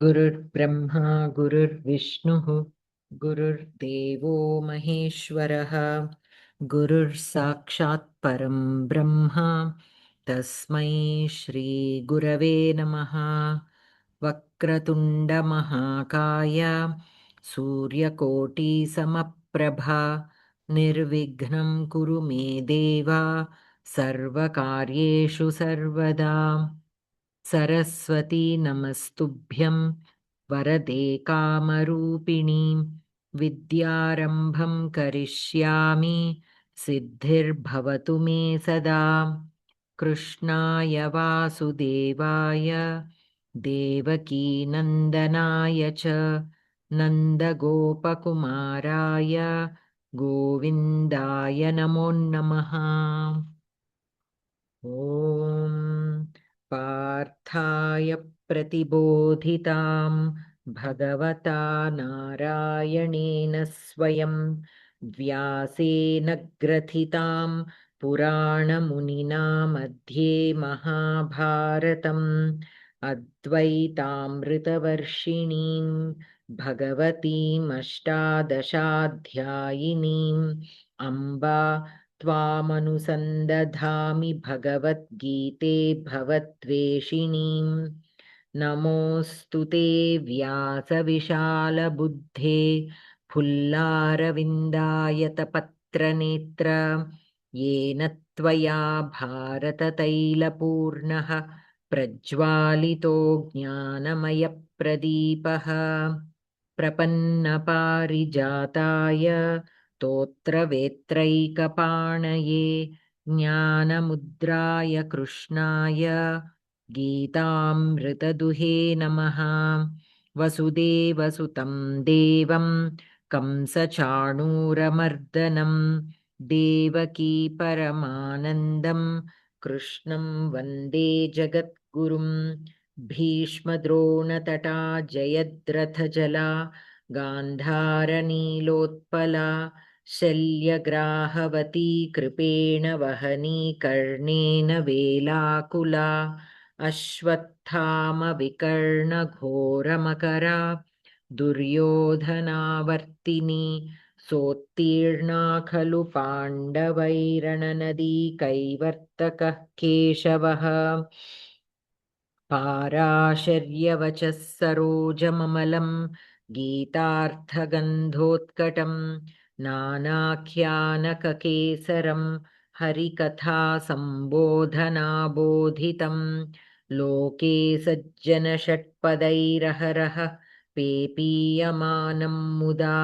गुरुर्ब्रह्मा गुरुर्विष्णुः गुरुर्देवो महेश्वरः गुरुर्साक्षात् परं ब्रह्म तस्मै श्रीगुरवे नमः। वक्रतुण्डमहाकाय सूर्यकोटिसमप्रभा निर्विघ्नं कुरु मे देव सर्वकार्येषु सर्वदा। सरस्वती नमस्तुभ्यं वरदे कामरूपिणी विद्यारम्भं करिष्यामि सिद्धिर्भवतु मे सदा। कृष्णाय वासुदेवाय देवकीनन्दनाय च नन्दगोपकुमाराय गोविन्दाय नमो नमः। ॐ पार्थाय प्रतिबोधितां भगवता नारायणेन स्वयं व्यासेन ग्रथितां पुराणमुनिना मध्ये महाभारतम् अद्वैतामृतवर्षिणीं भगवतीमष्टादशाध्यायिनीम् अम्बा त्वामनुसन्दधामि भगवद्गीते भवद्वेषिणीम्। नमोऽस्तु ते व्यासविशालबुद्धे फुल्लारविन्दायतपत्रनेत्र येन त्वया भारततैलपूर्णः प्रज्वालितो ज्ञानमयप्रदीपः। प्रपन्नपारिजाताय स्तोत्रवेत्रैकपाणये ज्ञानमुद्राय कृष्णाय गीतामृतदुहे नमः। वसुदेवसुतं देवं कंसचाणूरमर्दनं देवकी परमानन्दं कृष्णं वन्दे जगद्गुरुं। भीष्मद्रोणतटा जयद्रथजला गान्धारनीलोत्पला शल्यग्राहवती कृपेण वहनी कर्णेन वेलाकुला अश्वत्थामविकर्णघोरमकरा दुर्योधनावर्तिनी सोत्तीर्णा खलु पाण्डवैरणनदीकैवर्तकः केशवः। पाराशर्यवचः सरोजममलं गीतार्थगन्धोत्कटं नानाख्यानककेसरं हरिकथासम्बोधनाबोधितं लोके सज्जनषट्पदैरहरः पेपीयमानं मुदा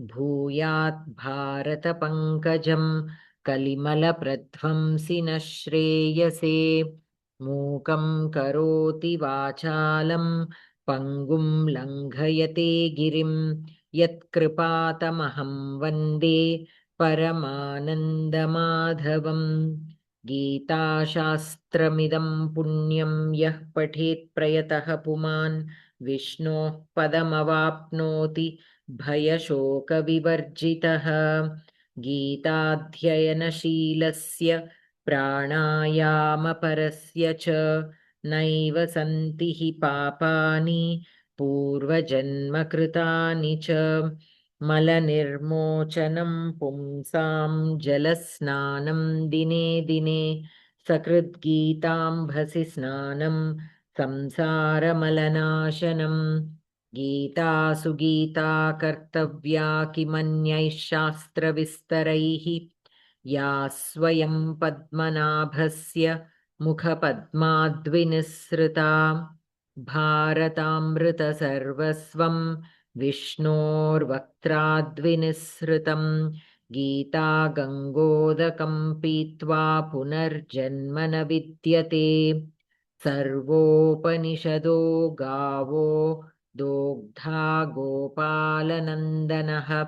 भूयात् भारतपङ्कजं कलिमलप्रध्वंसिनः श्रेयसे। मूकं करोति वाचालं पङ्गुं लङ्घयते गिरिं यत्कृपातमहं वन्दे परमानन्दमाधवम्। गीताशास्त्रमिदं पुण्यं यः पठेत् प्रयतः पुमान् विष्णोः पदमवाप्नोति भयशोकविवर्जितः। गीताध्ययनशीलस्य प्राणायामपरस्य च नैव सन्ति हि पापानि पूर्वजन्मकृतानि च। मलनिर्मोचनं पुंसां जलस्नानं दिने दिने सकृद्गीताम्भसि स्नानं संसारमलनाशनम्। गीतासु गीता कर्तव्या किमन्यैः शास्त्रविस्तरैः या स्वयं पद्मनाभस्य मुखपद्माद्विनिसृता। भारतामृतसर्वस्वं विष्णोर्वक्त्राद्विनिसृतं गीता गङ्गोदकं पीत्वा पुनर्जन्म न विद्यते। सर्वोपनिषदो गावो दोग्धा गोपालनन्दनः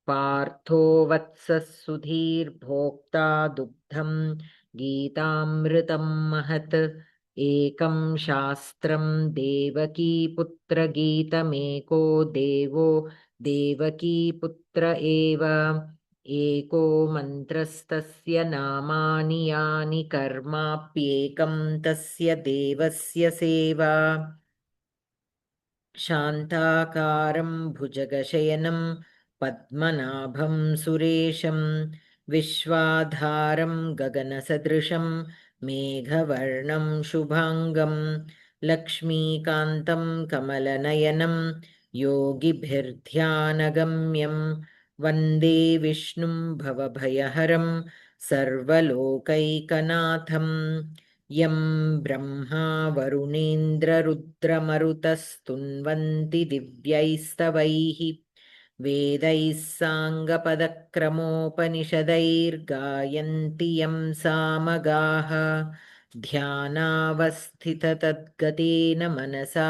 पार्थो वत्सः सुधीर्भोक्ता दुग्धं गीतामृतं महत्। एकं शास्त्रं देवकीपुत्रगीतमेको देवो देवकीपुत्र एव। एको मन्त्रस्तस्य नामानि यानि कर्माप्येकं तस्य देवस्य सेवा। शान्ताकारं भुजगशयनं पद्मनाभं सुरेशं विश्वाधारं गगनसदृशं मेघवर्णं शुभाङ्गं लक्ष्मीकान्तं कमलनयनं योगिभिर्ध्यानगम्यं वन्दे विष्णुं भवभयहरं सर्वलोकैकनाथम् यं ब्रह्मा वरुणेन्द्ररुद्रमरुतस्तुन्वन्ति दिव्यैस्तवैः वेदैः साङ्गपदक्रमोपनिषदैर्गायन्ति यं सामगाः ध्यानावस्थिततद्गतेन मनसा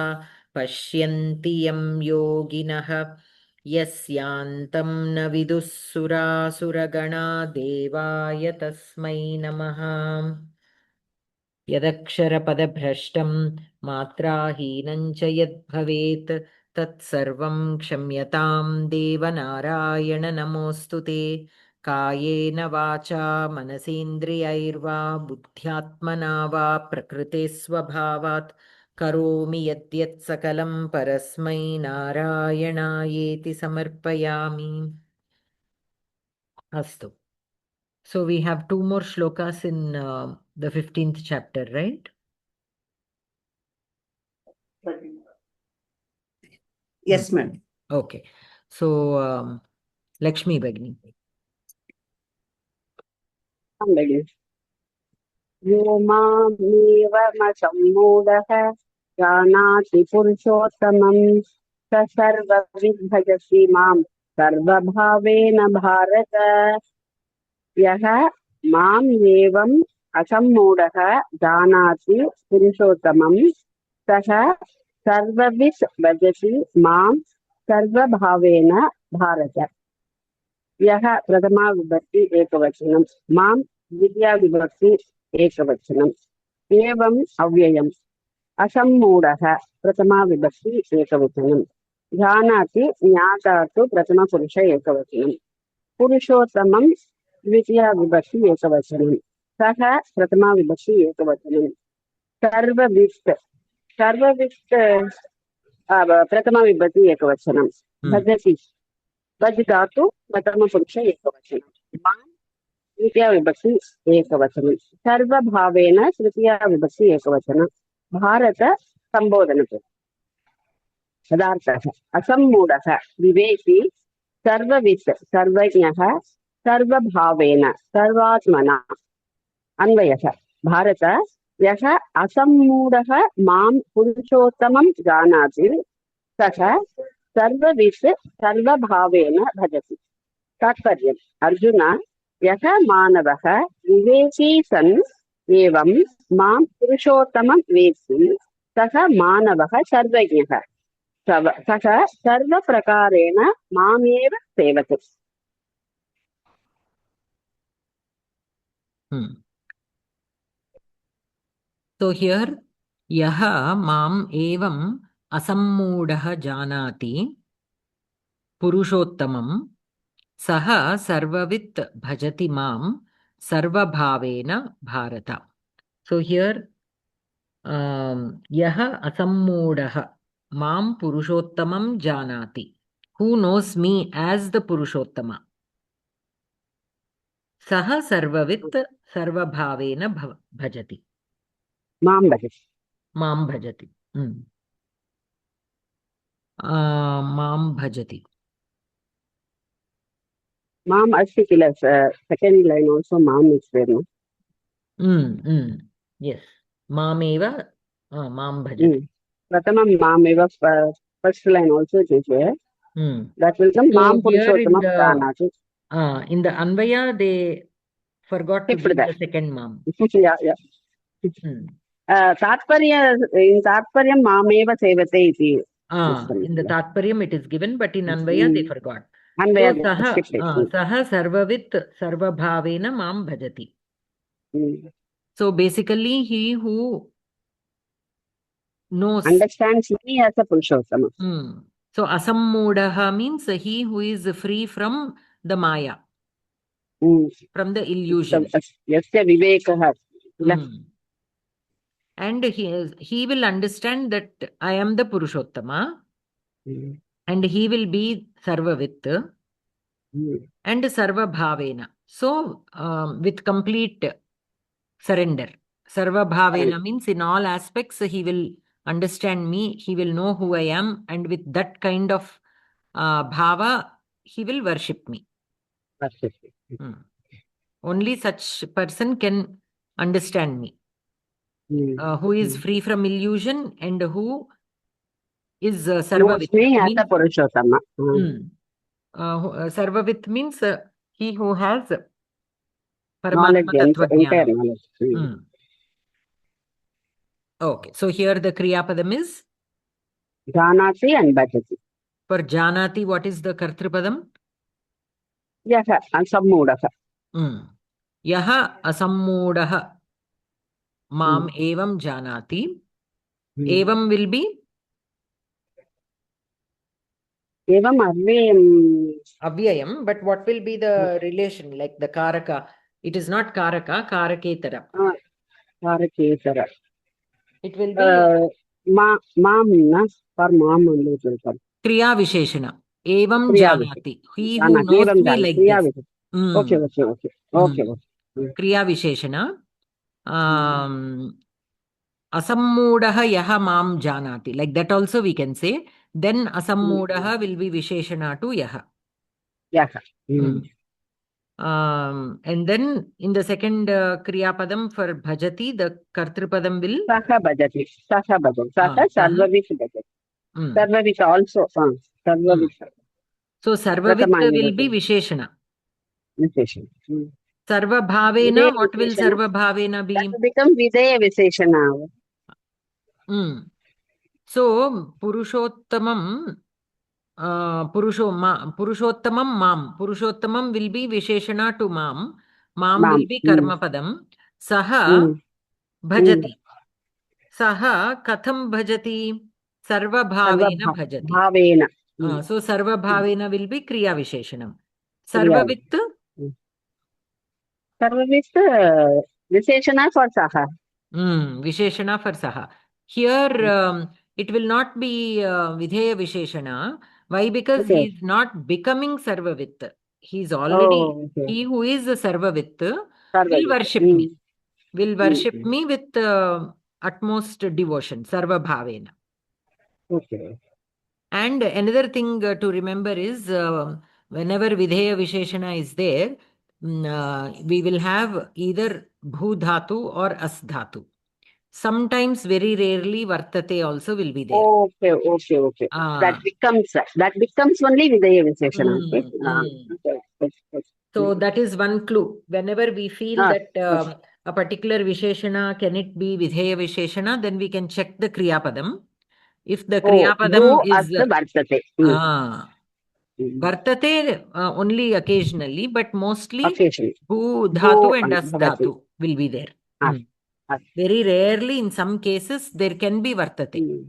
पश्यन्ति यं योगिनः यस्यान्तं न विदुः सुरासुरगणा देवाय तस्मै नमः यदक्षरपदभ्रष्टं मात्राहीनं च यद्भवेत् तत्सर्वं क्षम्यतां देवनारायण नमोऽस्तु ते कायेन वाचा मनसेन्द्रियैर्वा बुद्ध्यात्मना वा प्रकृते स्वभावात् करोमि यद्यत् सकलं परस्मै नारायणायेति समर्पयामि अस्तु. So we have two more shlokas in the 15th chapter, right? Yes, ma'am. Okay. So Lakshmi Bagni. यो मामेवमसम्मूढः जानाति पुरुषोत्तमं स सर्वविद्भजति मां सर्वभावेन भारत यः माम् एवम् असम्मूढः जानाति पुरुषोत्तमं सः सर्ववित् भजति मां सर्वभावेन भारत यः प्रथमा विभक्ति एकवचनं मां द्वितीया विभक्ति एकवचनम् एवम् अव्ययम् असम्मूढः प्रथमा विभक्ति एकवचनं जानाति ज्ञाता तु प्रथमपुरुष एकवचनं पुरुषोत्तमं द्वितीया विभक्ति एकवचनं सः प्रथमा विभक्ति एकवचनं सर्ववित् प्रथमा विभक्ति एकवचनं भजति भज धातु प्रथमपुरुष एकवचनं मां द्वितीया विभक्ति एकवचनं सर्वभावेन तृतीया विभक्ति एकवचनं भारत संबोधनपदम् पदार्थः असम्मूढः विवेकी सर्ववित् सर्वज्ञः सर्वभावेन सर्वात्मना अन्वयः भारत यः असम्मूढः मां पुरुषोत्तमं जानाति सः सर्ववित् सर्वभावेन भजति तात्पर्यम् अर्जुन यः मानवः विवेकी सन् एवं मां पुरुषोत्तमं वेत्ति सः मानवः सर्वज्ञः सः सर्वप्रकारेण मामेव सेवते. So here yaha mam evam asammoodah janati purushottamam saha sarvavit bhajati mam sarvabhavena bharata. So here yaha asammoodah mam purushottamam janati, who knows me as the Purushottama, saha sarvavit sarvabhavena bhajati. मां भजति मां भजति मां भजति माम् अस्ति किल second line also माम् इस् देयर नो यस् मामेव मां भजति प्रथमं मामेव first line also is there that will come मां पुरुषोत्तमं जानाति in the anvaya they forgot to give the second mam. तात्पर्यं मामेव सेवते इति in the tatparyam it is given, but in anvaya they forgot. सः सर्ववित् सर्वभावेन मां भजति. So basically he who knows, understands me as a Purushottama. So asammoodaha means he who is free from the maya, from the illusion. Yasya vivekah. And he will understand that I am the Purushottama. And he will be Sarvavit and Sarva Bhavena. So, with complete surrender. Sarva Bhavena means in all aspects he will understand me, he will know who I am, and with that kind of bhava, he will worship me. Only such person can understand me, who is free from illusion and who is Sarvavit. Sarvavit means he who has Paramatma Tattva Jnana. Okay, so here the Kriya Padam is? Janati and Bhajati. For Janati, what is the Kartrupadam? Yaha Asammudaha. Yaha Asammudaha. Mam evam Janati. Evam will be? Evam Avyayam. Avyayam, but what will be the relation, like the Karaka? It is not Karaka, Karaketara. Karaketara. It will be? Ma'am, for ma'am only it will come. Kriya Visheshana. Evam Janati. He who knows me like this. Okay. Kriya Visheshana. Asammudaha yaha mam janati. Like that also we can say. Then asammudaha will be Visheshana to yaha. Yaha. And then in the second Kriya Padam for Bhajati, the Kartrupadam will? Saha Bhajati. Saha Sarvavit Bhajati. Sarvavit also. Sarvavit. So Sarvavit will be Visheshana. Sarva Bhavena, what will Sarva Bhavena be? That will become Videya Visheshana. So Purushottamam, Purushottamam Mam. Purushottamam will be Visheshana to Mam. Mam will be Karma Padam. Saha Bhajati. Saha Katham Bhajati. Sarva Bhavena Bhajati. So Sarva Bhavena will be Kriya Visheshanam. Sarvavit? Sarvavit Visheshana for Saha. Visheshana for Saha. Here it will not be Videya Visheshana. Why? Because he is not becoming Sarvavit. He is already, he who is Sarvavit will worship me. Will worship me with utmost devotion. Sarva Bhavena. Okay. And another thing to remember is whenever Videya Visheshana is there, we will have either Bhu Dhatu or As Dhatu. Sometimes, very rarely, Vartate also will be there. Okay. That becomes only Videya Visheshana. So that is one clue. Whenever we feel that a particular Visheshana, can it be Videya Visheshana, then we can check the Kriya Padam. If the Kriya Padam is Vartate only occasionally, but mostly Bhu Dhatu and As Dhatu will be there. Very rarely, in some cases, there can be Vartate.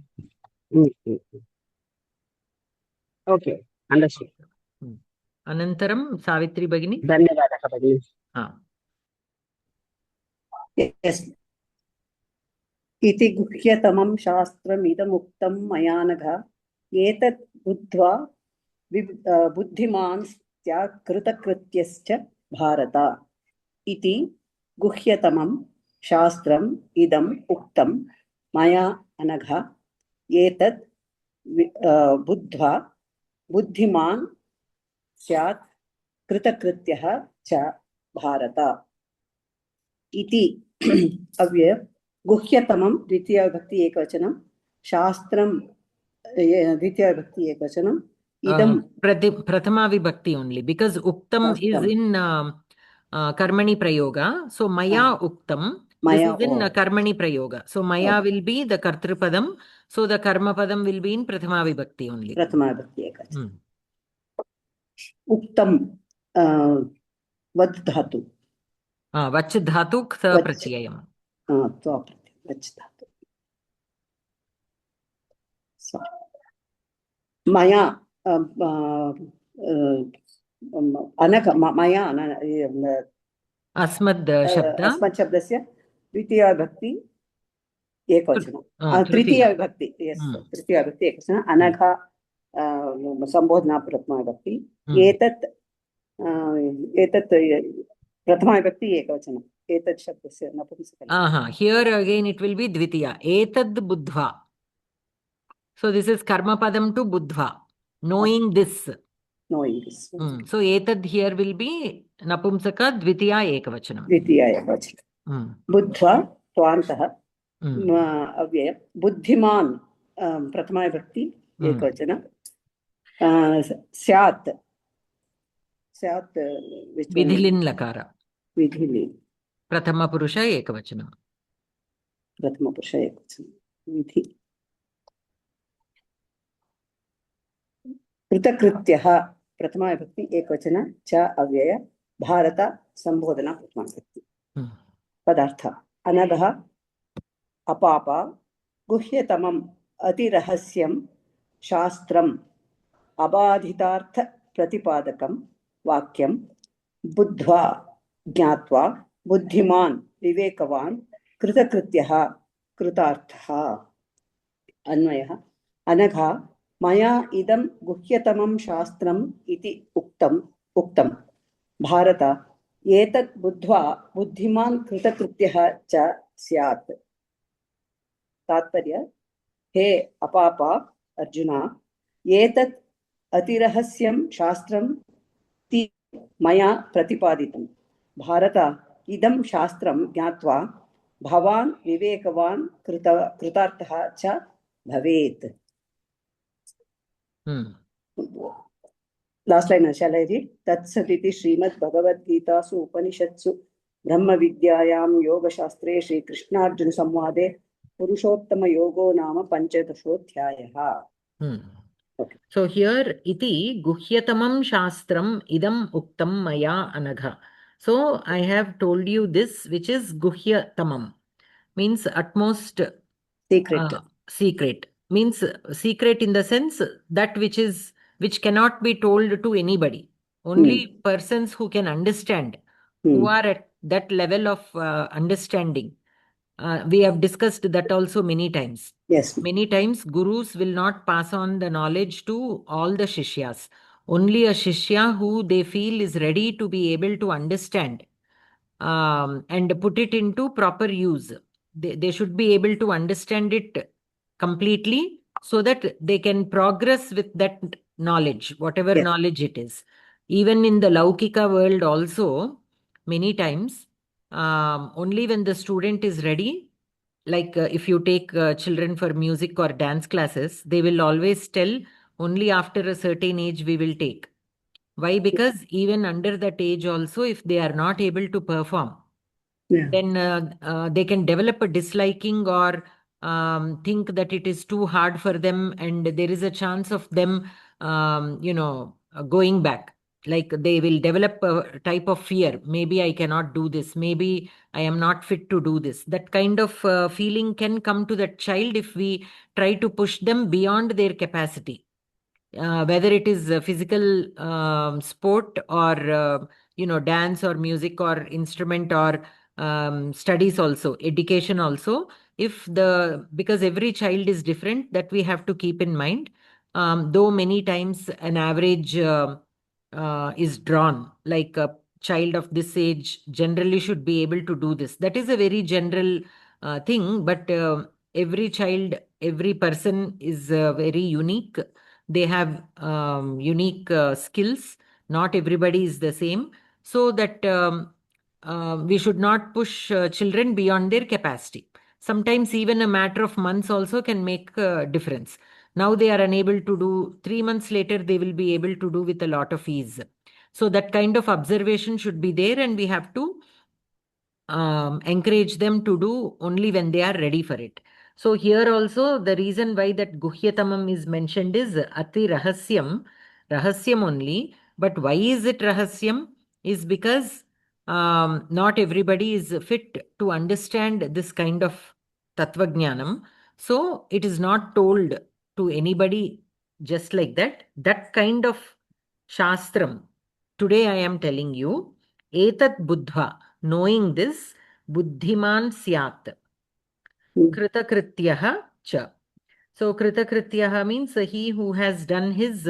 Okay, understood. Anantaram, Savitri Bhagini. Dhanyavadaha Bhagini. Yes. Iti guhyatamam shastram idamuktam mayanagha etat buddhva buddhimansya kritakrityascha bharata. Iti guhyatamam shastram idam uktam maya anagha etat buddhva buddhiman syat kritakrityah cha bharata. Iti avyaya Guhyatamam Dvitiya Bhakti Ekvachanam Shastram Dvitiya Bhakti Ekvachanam Idam Prathama Vibhakti only, because Uktam is in Karmani Prayoga. So Maya Uktam, this is in Karmani Prayoga. So Maya will be the Kartrupadam. So the Karma Padam will be in Prathama Vibhakti only. Prathama Vibhakti Ekvachanam. Uktam Vad Dhatu. Vach Dhatu Ktha Pratyayam. Maya Anaka Maya Asmad Shabdasya Dvitiya Bhakti Ekvachanam. Tritiya Bhakti, yes. Tritiya Bhakti Ekvachanam. Anagha संबोधना प्रथमा विभक्ति एतत् एतत् प्रथमा विभक्ति एकवचनम् एतत् शब्दस्य नपुंसकलिङ्गम् here again it will be dvitiya etad buddhva. So this is karma padam to buddhva, knowing this. Knowing this. So etad here will be napumsaka dvitiya ekavachanam. Dvitiya ekavachanam. Buddhva twantah अव्यय बुद्धिमान प्रथमा विभक्ति एकवचन स्यात् स्यात् विधिलिन् लकार विधिलिन् प्रथम पुरुष एकवचनम् प्रथम पुरुष एकवचनं विधि कृतकृत्यः प्रथमा विभक्ति एकवचन च अव्यय भारत संबोधना प्रथमा विभक्ति पदार्थ अनघः अपाप गुह्यतमम् अतिरहस्यं शास्त्रम् अबाधितार्थ प्रतिपादकं वाक्यं बुद्ध्वा ज्ञात्वा बुद्धिमान् विवेकवान् कृतकृत्यः कृतार्थः अन्वयः अनघा मया इदं गुह्यतमं शास्त्रम् इति उक्तं भारत एतत् बुद्ध्वा बुद्धिमान् कृतकृत्यः च स्यात् तात्पर्य हे अपाप अर्जुना एतत् अतिरहस्यं शास्त्रं मया प्रतिपादितं भारत इदं शास्त्रं ज्ञात्वा भवान् विवेकवान् कृतार्थः च भवेत् last line shall I read तत्सदिति श्रीमद्भगवद्गीतासु उपनिषत्सु ब्रह्मविद्यायां योगशास्त्रे श्रीकृष्णार्जुन संवादे पुरुषोत्तम योगो नाम पंचदशोऽध्यायः. Okay. So here iti guhyatamam shastram idam uktam maya anagha. So I have told you this, which is guhyatamam, means utmost secret. Secret means secret in the sense that which cannot be told to anybody. Only persons who can understand, who are at that level of understanding. We have discussed that also many times. Yes. Many times gurus will not pass on the knowledge to all the shishyas. Only a shishya who they feel is ready to be able to understand and put it into proper use. They should be able to understand it completely so that they can progress with that knowledge, whatever knowledge it is. Even in the Laukika world also, many times, only when the student is ready, like if you take children for music or dance classes, they will always tell only after a certain age we will take. Why? Because even under that age also, if they are not able to perform, then they can develop a disliking or think that it is too hard for them, and there is a chance of them, going back. Like they will develop a type of fear. Maybe I cannot do this. Maybe I am not fit to do this. That kind of feeling can come to that child if we try to push them beyond their capacity. Whether it is physical sport or dance or music or instrument or studies also, education also, because every child is different, that we have to keep in mind. Though many times an average is drawn, like a child of this age generally should be able to do this. That is a very general thing, but every child, every person is very unique. They have unique skills. Not everybody is the same. So that we should not push children beyond their capacity. Sometimes even a matter of months also can make a difference. Now they are unable to do, 3 months later they will be able to do with a lot of ease. So that kind of observation should be there, and we have to encourage them to do only when they are ready for it. So here also the reason why that guhyatamam is mentioned is ati rahasyam, rahasyam only. But why is it rahasyam? Is because not everybody is fit to understand this kind of tattvajnanam. So it is not told to anybody just like that. That kind of shastram, today I am telling you, etat buddha, knowing this, buddhiman syat kritakrityah cha. So kritakrityaha means he who has done his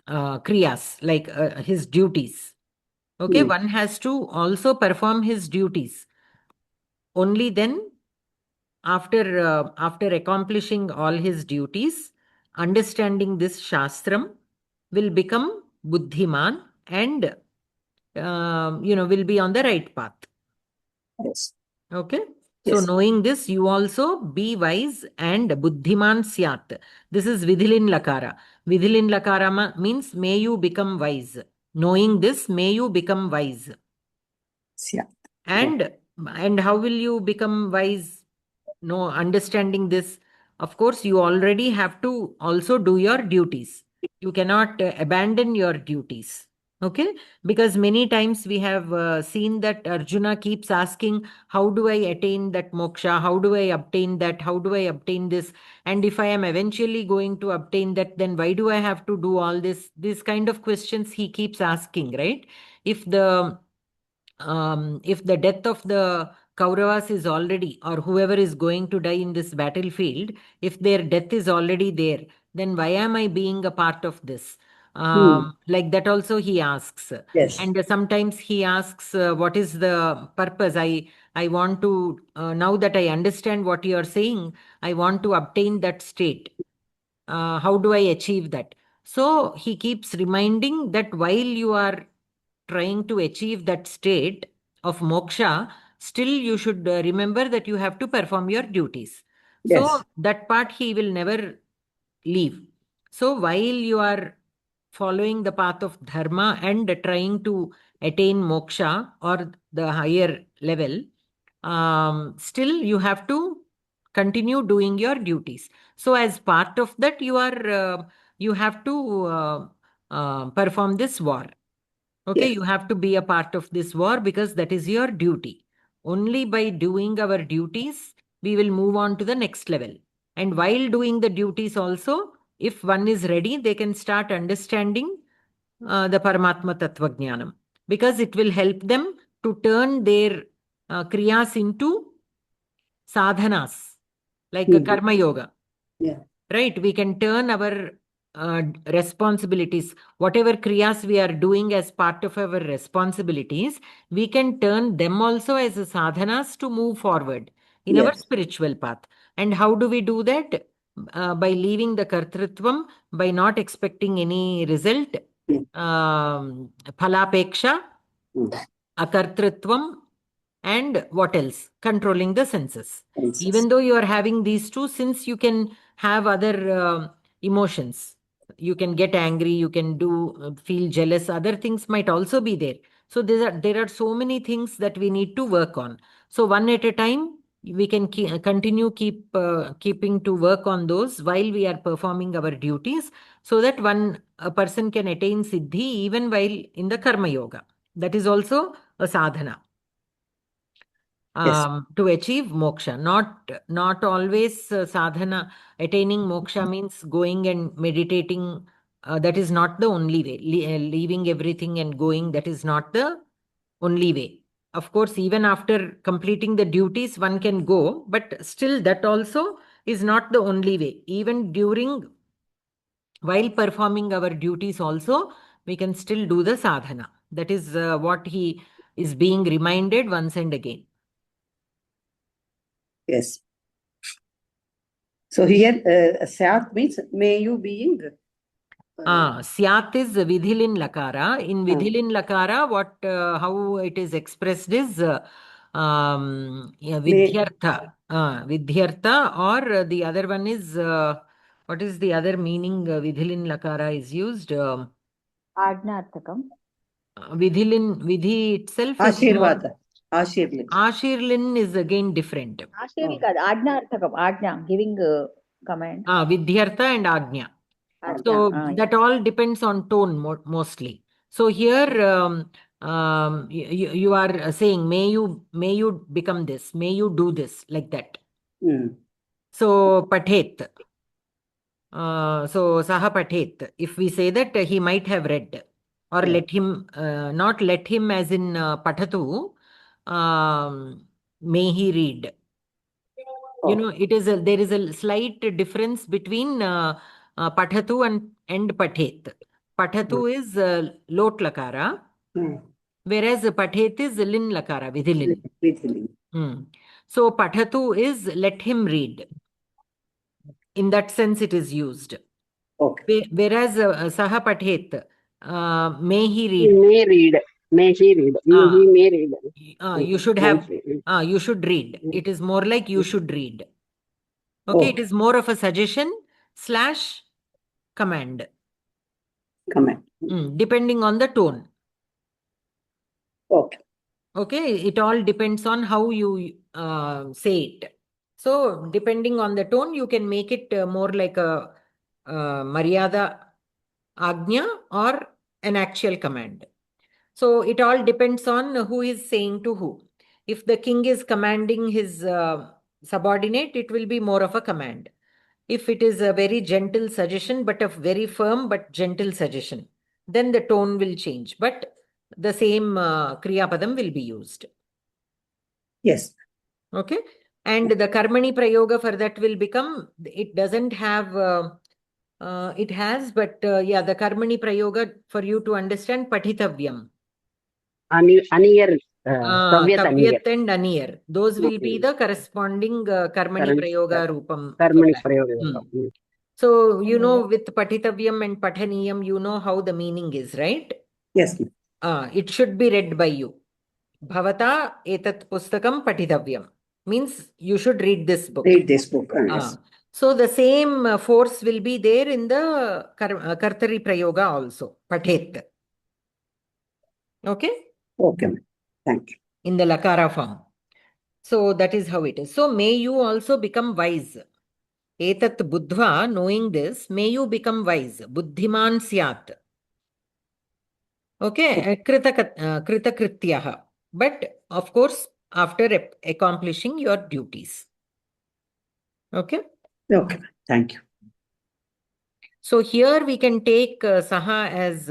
kriyas, like his duties. Okay, one has to also perform his duties. Only then, after accomplishing all his duties, understanding this shastram, will become buddhiman and will be on the right path. Yes. Okay. So knowing this, you also be wise and buddhiman syat. This is vidhilin lakara. Vidhilin lakara means may you become wise. Knowing this, may you become wise. Yeah. And how will you become wise? No, understanding this, of course, you already have to also do your duties. You cannot abandon your duties. Okay, because many times we have seen that Arjuna keeps asking, how do I attain that moksha? How do I obtain that? How do I obtain this? And if I am eventually going to obtain that, then why do I have to do all this? This kind of questions he keeps asking, right? If the death of the Kauravas is already, or whoever is going to die in this battlefield, if their death is already there, then why am I being a part of this? Like that also he asks. Yes. And sometimes he asks, what is the purpose? I want to, now that I understand what you are saying, I want to obtain that state. How do I achieve that? So he keeps reminding that while you are trying to achieve that state of moksha, still you should remember that you have to perform your duties. Yes. So that part he will never leave. So while you are following the path of dharma and trying to attain moksha or the higher level, still you have to continue doing your duties. So as part of that, you have to perform this war. Okay, Yes. you have to be a part of this war because that is your duty. Only by doing our duties, we will move on to the next level. And while doing the duties also, if one is ready, they can start understanding the Paramatma Tattva Jnanam, because it will help them to turn their kriyas into sadhanas, like a karma yoga. Yeah. Right? We can turn our responsibilities, whatever kriyas we are doing as part of our responsibilities, we can turn them also as a sadhanas to move forward in our Yes. spiritual path. And how do we do that? By leaving the kartrutvam, by not expecting any result, phalapeksha, akartrutvam, and what else? Controlling the senses. Even though you are having these two, since you can have other emotions, you can get angry, you can feel jealous, other things might also be there. So there are so many things that we need to work on. So one at a time, we can keeping to work on those while we are performing our duties, so that a person can attain siddhi even while in the karma yoga. That is also a sadhana. To achieve moksha. Not always sadhana. Attaining moksha means going and meditating. That is not the only way. Leaving everything and going, that is not the only way. Of course, even after completing the duties, one can go, but still that also is not the only way. Even while performing our duties also, we can still do the sadhana. That is what he is being reminded once and again. Yes. So here, Syat means may you being. Syat is vidhilin lakara. In vidhilin lakara, how it is expressed is vidhyartha. Vidhyartha, or the other one is, what is the other meaning vidhilin lakara is used? Ajnarthakam. Vidhi itself is more. Ashirlin. Ashirlin is again different. Ashirlin kaadu, Ajnarthakam, Ajna, giving command. Vidhyartha and Agnya. So that all depends on tone mostly. So here you are saying, may you become this, may you do this, like that. So pathet. So saha pathet. If we say that, he might have read, or let him, not let him as in patatu, may he read. You know, there is a slight difference between Pathatu and Pathet. Pathatu is lot lakara, whereas Pathet is lin lakara, vidhilin. So Pathatu is let him read. In that sense, it is used. Okay. Whereas Saha Pathet, may he read. He may read. May he read. He may read. You should have. You should read. It is more like you should read. Okay, it is more of a suggestion / command. Depending on the tone. Okay. Okay, it all depends on how you say it. So, depending on the tone, you can make it more like a Maryada Agnya or an actual command. So, it all depends on who is saying to who. If the king is commanding his subordinate, it will be more of a command. If it is a very gentle suggestion, but a very firm but gentle suggestion, then the tone will change. But the same Kriya Padam will be used. Yes. Okay. And the Karmani Prayoga for that will become, it doesn't have, it has, but yeah, the Karmani Prayoga for you to understand, Patitavyam. Aniyar. Tavyat and Aniyar. Those will be the corresponding Karmani Prayoga Rupam. Karmani Prayoga. So, you know, with Patitavyam and Pathaniyam, you know how the meaning is, right? Yes. It should be read by you. Bhavata etat pustakam patitavyam. Means you should read this book. Read this book. Yes. So the same force will be there in the Kartari Prayoga also. Pathet. Okay? Okay. Thank you. In the Lakara form. So that is how it is. So may you also become wise. Etat buddhva, knowing this, may you become wise. Buddhiman syat. Okay? Krita krityaha. But of course, after accomplishing your duties. Okay? Okay. Thank you. So here we can take Saha as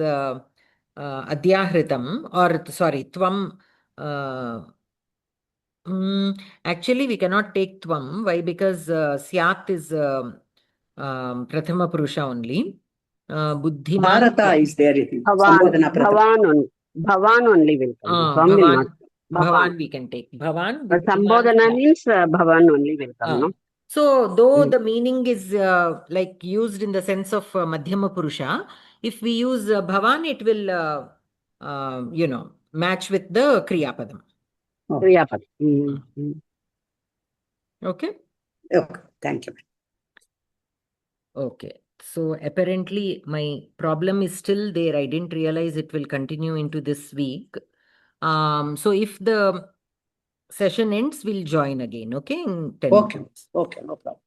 Adhyahritam, or sorry, Tvam. Actually, we cannot take Tvam. Why? Because Syat is Prathama Purusha only. Buddhiman. Bharata is there. Bhavan only will come. Tvam will not. Bhavan we can take. Bhavan. Sambodhana means Bhavan only will come. No? So, though the meaning is like used in the sense of Madhyama Purusha, if we use Bhavan, it will, you know, match with the Kriya Padam. Kriya Padam. Okay? Okay. Thank you. Okay. So, apparently, my problem is still there. I didn't realize it will continue into this week. So, if the session ends, we'll join again, okay? In 10 minutes. Okay, no problem.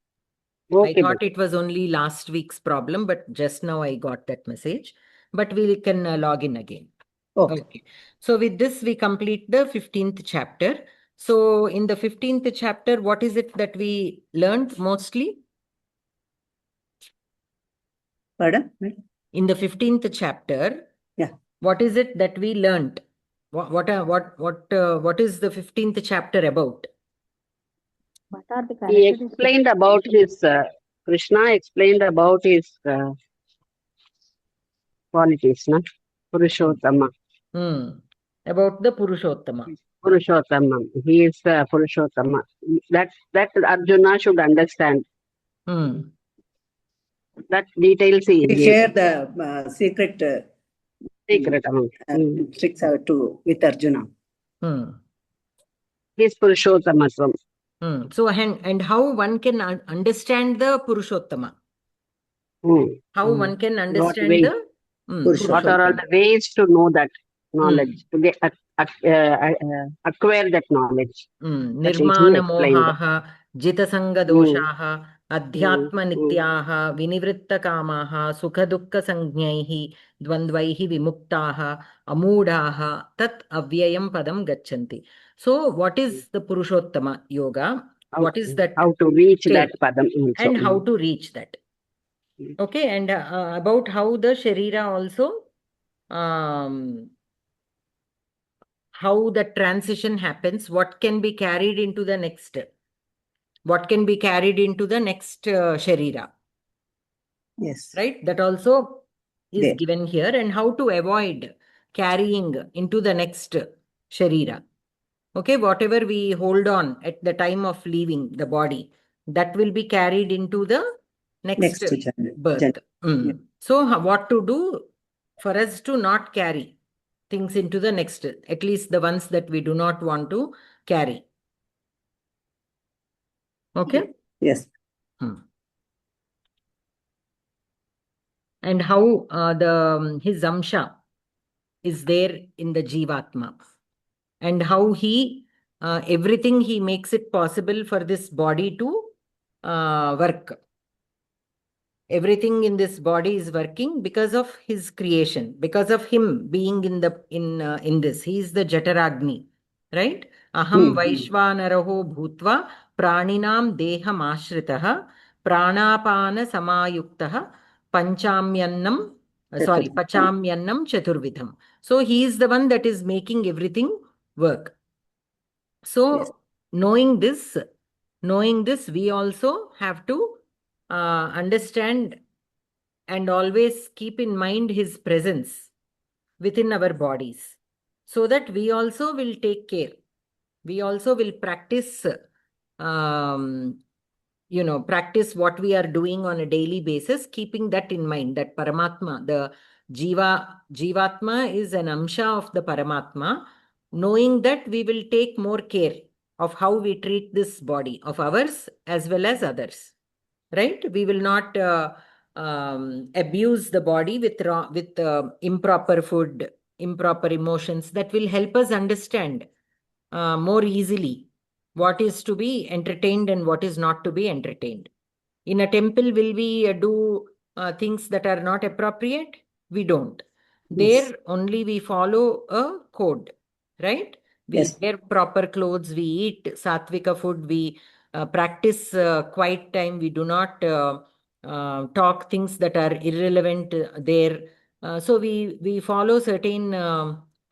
I thought it was only last week's problem, but just now I got that message. But we can log in again. Okay. So with this, we complete the 15th chapter. So in the 15th chapter, what is it that we learned mostly? Pardon? In the 15th chapter, yeah, what is it that we learned? What is the 15th chapter about? He explained about his, Krishna explained about his qualities, no? Purushottama. About the Purushottama. Purushottama. He is Purushottama. That Arjuna should understand. That details he share the secret tricks with Arjuna. His Purushottamatvam. So, and how one can understand the Purushottama? How one can understand the what are all the ways to know that knowledge, to get acquire that knowledge? Nirmana mohaha, jita sanga doshaha, adhyatma nityaha, vinivritta kamaha, sukha dukkha sangnyahi, dvandvaihi vimuktaha, amudaha, tat avyayam padam gachanti. So, what is the Purushottama yoga? What is that? How to reach that padam also. And how to reach that. Okay, and about how the Sharira also, how the transition happens, what can be carried into the next what can be carried into the next Sharira. Yes. Right? That also is given here, and how to avoid carrying into the next Sharira. Okay, whatever we hold on at the time of leaving the body, that will be carried into the next birth. Yeah. So what to do for us to not carry things into the next, at least the ones that we do not want to carry. Okay? Yes. And how his amsha is there in the Jivatma, and how he everything he makes it possible for this body to work. Everything in this body is working because of his creation, because of him being in this. He is the Jataragni, right? Aham Vaishvanaraho Bhutva Praninam Deham Ashritaha Pranapana Samayuktaha Pachamyannam Chaturvidham. So he is the one that is making everything work. So knowing this, we also have to understand and always keep in mind his presence within our bodies, so that we also will take care. We also will practice, practice what we are doing on a daily basis, keeping that in mind, that Paramatma, the Jivatma is an amsha of the Paramatma, knowing that we will take more care of how we treat this body of ours as well as others. Right? We will not abuse the body with improper food, improper emotions. That will help us understand more easily what is to be entertained and what is not to be entertained. In a temple, will we do things that are not appropriate? We don't. There only we follow a code, right? We wear proper clothes, we eat sattvika food, we practice quiet time, we do not talk things that are irrelevant there. So we follow certain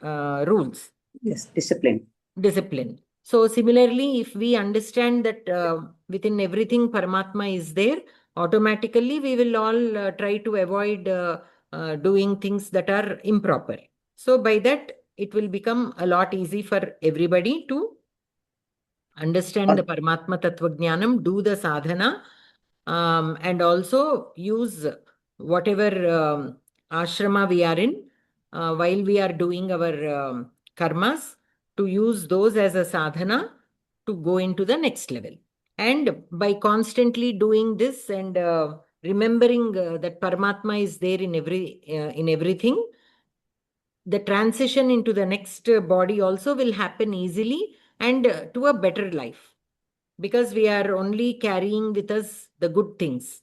rules. Yes, discipline. So similarly, if we understand that within everything Paramatma is there, automatically we will all try to avoid doing things that are improper. So by that, it will become a lot easy for everybody to understand the Paramatma Tattva Jnanam, do the sadhana, and also use whatever ashrama we are in while we are doing our karmas, to use those as a sadhana to go into the next level. And by constantly doing this and remembering that Paramatma is there in everything, the transition into the next body also will happen easily and to a better life, because we are only carrying with us the good things,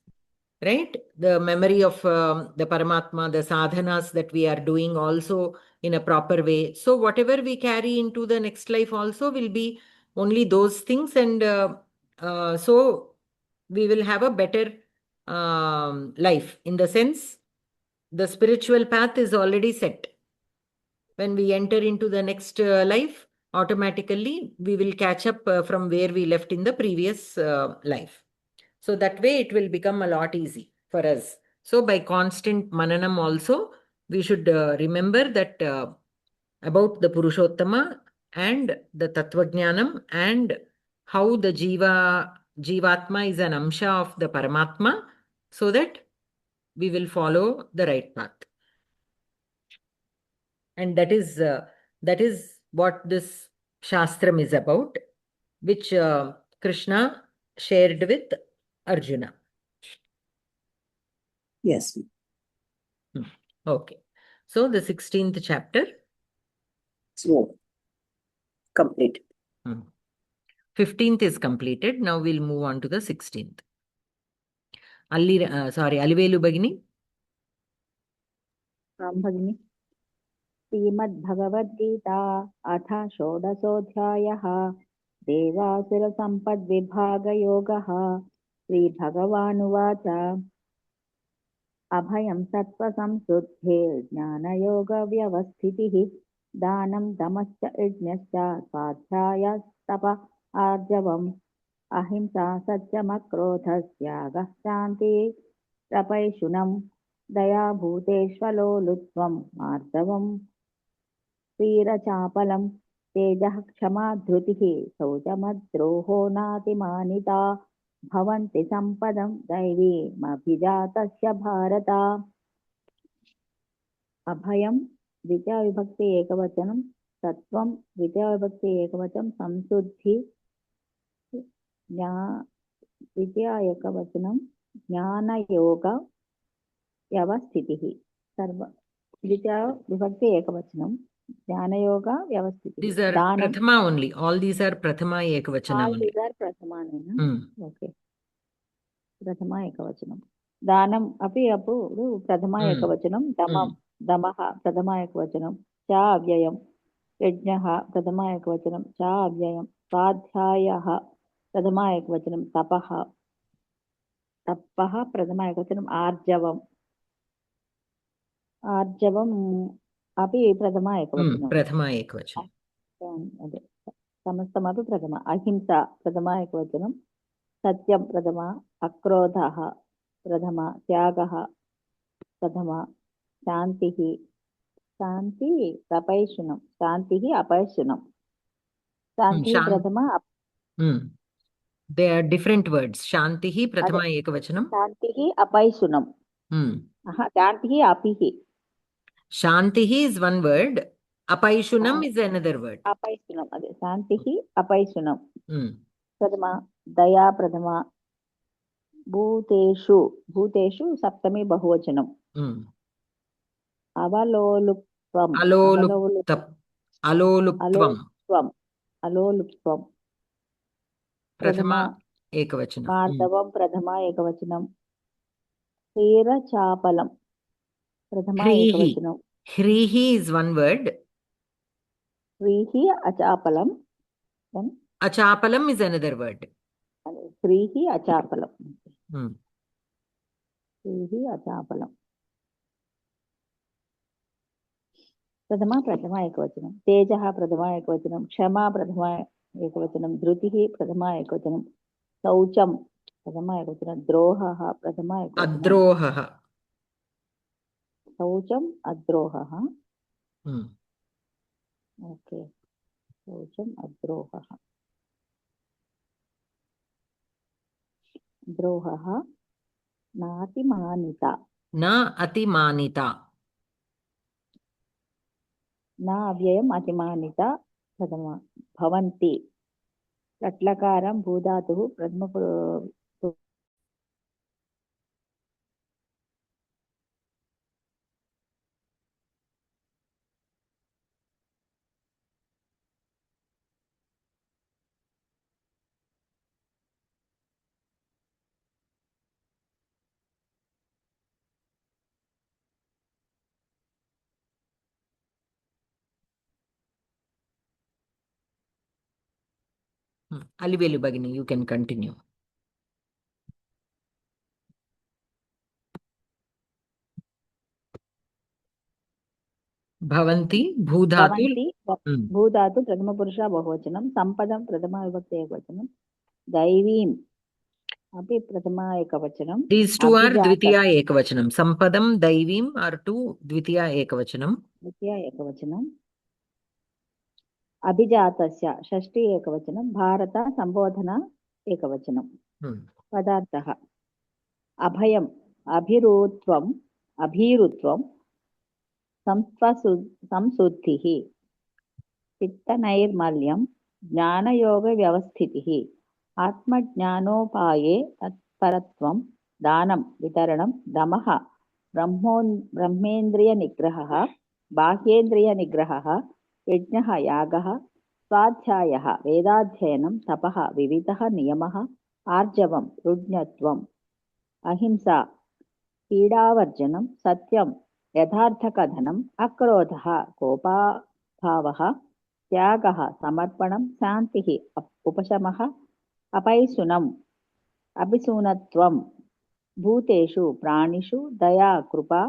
right? The memory of the Paramatma, the sadhanas that we are doing also in a proper way. So whatever we carry into the next life also will be only those things, and so we will have a better life, in the sense the spiritual path is already set. When we enter into the next life, automatically we will catch up from where we left in the previous life. So that way it will become a lot easy for us. So by constant mananam also, we should remember that about the Purushottama and the Tattvajnanam, and how the Jivatma is an amsha of the Paramatma, so that we will follow the right path. And that is what this Shastram is about, which Krishna shared with Arjuna. Yes. Okay. So the 16th chapter. So, complete. 15th is completed. Now we'll move on to the 16th. Alivelu Bhagini. Bhagini. Shrimad Bhagavad Gita अथ षोडशोऽध्यायः देवासुरसम्पद्विभागयोगः श्रीभगवानुवाच अभयं सत्त्वसंशुद्धिर्ज्ञानयोगव्यवस्थितिः दानं दमश्च यज्ञश्च स्वाध्यायस्तप आर्जवम् अहिंसा सत्यमक्रोधस्त्यागः शान्तिरपैशुनम् दया भूतेष्वलोलुत्वम् मार्दवम् वीरचापलम् तेजः क्षमा धृतिः शौचमद्रोहो नातिमानिता भवन्ति सम्पदं दैवीमभिजातस्य भारत अभयं द्वितीयाविभक्ति एकवचनं सत्वं द्वितीयाविभक्ति एकवचनं संशुद्धि द्वितीया एकवचनं ज्ञानयोग व्यवस्थितिः सर्व द्वितीया विभक्ति एकवचनं ज्ञानयोग व्यवस्थितिः These are prathama only. All these are prathama ekavachana all only. these are prathama okay prathama ekavachanam danam api appudu prathama ekavachanam damah prathama ekavachanam cha avyayam यज्ञः प्रथमा एकवचनं च अव्ययं स्वाध्यायः प्रथमा एकवचनं तपः तपः प्रथमा एकवचनं आर्जवम् अपि प्रथमा एकवचनं समस्तमपि प्रथमा अहिंसा प्रथमा एकवचनं सत्यं प्रथमा अक्रोधः प्रथमा त्यागः प्रथमा शान्तिः अपैशुनं शान्तिः अपैशुनं शान्तिः प्रथमा they are different words. Shantihi prathama ekavachanam, शान्तिः अपैशुनं शान्तिः अपिः Shantihi is one word, apaishunam is another word. अपैशुनम् अदे शान्तिः अपैशुनं प्रथमा दया प्रथमा भूतेषु सप्तमी बहुवचनम् अलोलुप्त्वम् प्रथमा एकवचनम् मार्दवं प्रथमा एकवचनं क्षीरचापलं प्रथमा एकवचनं ह्रीहि is one word, ह्रीहि अचापलं achapalam is another word. ह्रीहि अचापलं ह्रीहि अचापलं प्रथमा एकवचनं तेजः प्रथमा एकवचनं क्षमा प्रथमा एकवचनं धृतिः प्रथमा एकवचनं शौचं प्रथमा एकवचनं द्रोहः प्रथमा एकवचनं अद्रोहः शौचम् अद्रोहः ओके शौचम् अद्रोहः द्रोहः नातिमानिता न अतिमानिता न अव्ययम् अतिमानिता प्रथमा भवन्ति लट्लकारं भूधातुः प्रथम Alivelu Bagini, you can continue. Bhavanti भूधातु प्रथमपुरुषः बहुवचनं सम्पदं प्रथमा विभक्ति एकवचनं दैवीम् अपि प्रथमा एकवचनं these two are द्वितीया एकवचनं सम्पदं दैवीम् are two द्वितीया एकवचनं द्वितीया एकवचनं अभिजातस्य षष्ठी एकवचनं भारत संबोधना एकवचनं पदार्थः अभयम् अभीरुत्वं संशुद्धिः चित्तनैर्मल्यं ज्ञानयोगव्यवस्थितिः आत्मज्ञानोपाये तत्परत्वं दानं वितरणं दमः ब्रह्मेन्द्रियनिग्रहः बाह्येन्द्रियनिग्रहः यज्ञः यागः स्वाध्यायः वेदाध्ययनं तपः विविधः नियमः आर्जवं रुज्ञत्वम् अहिंसा पीडावर्जनं सत्यं यथार्थकथनम् अक्रोधः कोपाभावः त्यागः समर्पणं शान्तिः उपशमः अपैशुनम् अभिसूनत्वं भूतेषु प्राणिषु दया कृपा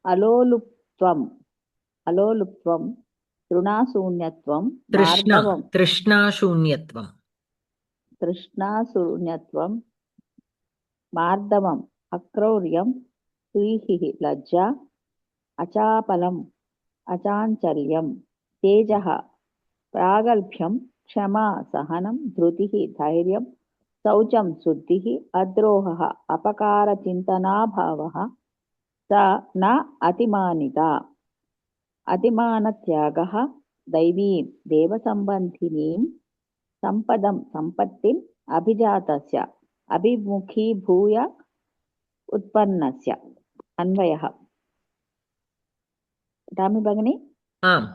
अलोलुप्त्वं तृष्णाशून्यत्वं तृष्णाशून्यत्वं मार्दवम् अक्रौर्यं व्रीहिः लज्जा अचापलम् अचाञ्चल्यं तेजः प्रागल्भ्यं क्षमा सहनं धृतिः धैर्यं शौचं शुद्धिः अद्रोहः अपकारचिन्तनाभावः स न अतिमानिता अतिमानत्यागः दैवीं देवसम्बन्धिनीं सम्पदं सम्पत्तिम् अभिजातस्य अभिमुखीभूय उत्पन्नस्य अन्वयः रामी भगिनी आम्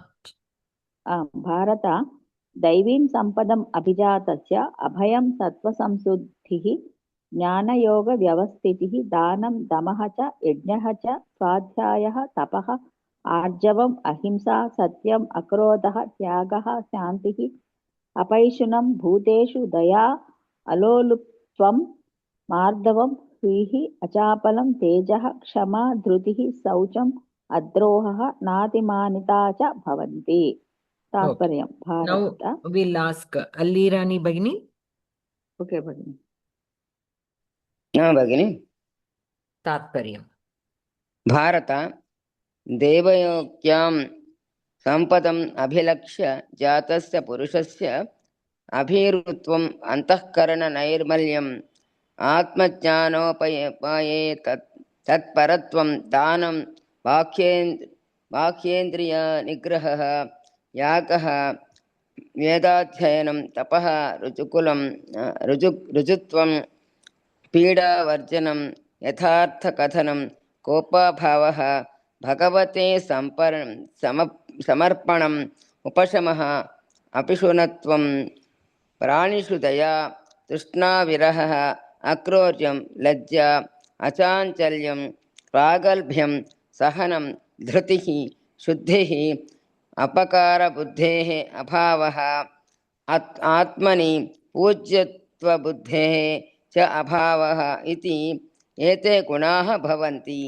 भारत दैवीं सम्पदम् अभिजातस्य अभयं सत्त्वसंशुद्धिः ज्ञानयोगव्यवस्थितिः दानं दमः च यज्ञः च स्वाध्यायः तपः आर्जवम् अहिंसा सत्यम् अक्रोधः त्यागः शान्तिः अपैशुनं भूतेषु दया अलोलुप्त्वं मार्दवं ह्रीः अचापलं तेजः क्षमा धृतिः शौचम् अद्रोहः नातिमानिता च भवन्ति तात्पर्यं Bharat Now we'll ask Allirani Bhagini. Okay भगिनी भगिनी तात्पर्यं भारत देवयोग्यां सम्पदम् अभिलक्ष्य जातस्य पुरुषस्य अभीरुत्वम् अन्तःकरणनैर्मल्यम् आत्मज्ञानोपये तत्परत्वं दानं बाह्येन्द्रियनिग्रहः यागः वेदाध्ययनं तपः ऋजुत्वं पीडावर्जनं यथार्थकथनं कोपाभावः भगवते समर्पणम् उपशमः अपिशुनत्वं प्राणिषु दया तृष्णाविरहः अक्रोर्यं लज्जा अचाञ्चल्यं प्रागल्भ्यं सहनं धृतिः शुद्धिः अपकारबुद्धेः अभावः आत्मनि पूज्यत्वबुद्धेः च अभावः इति एते गुणाः भवन्ति।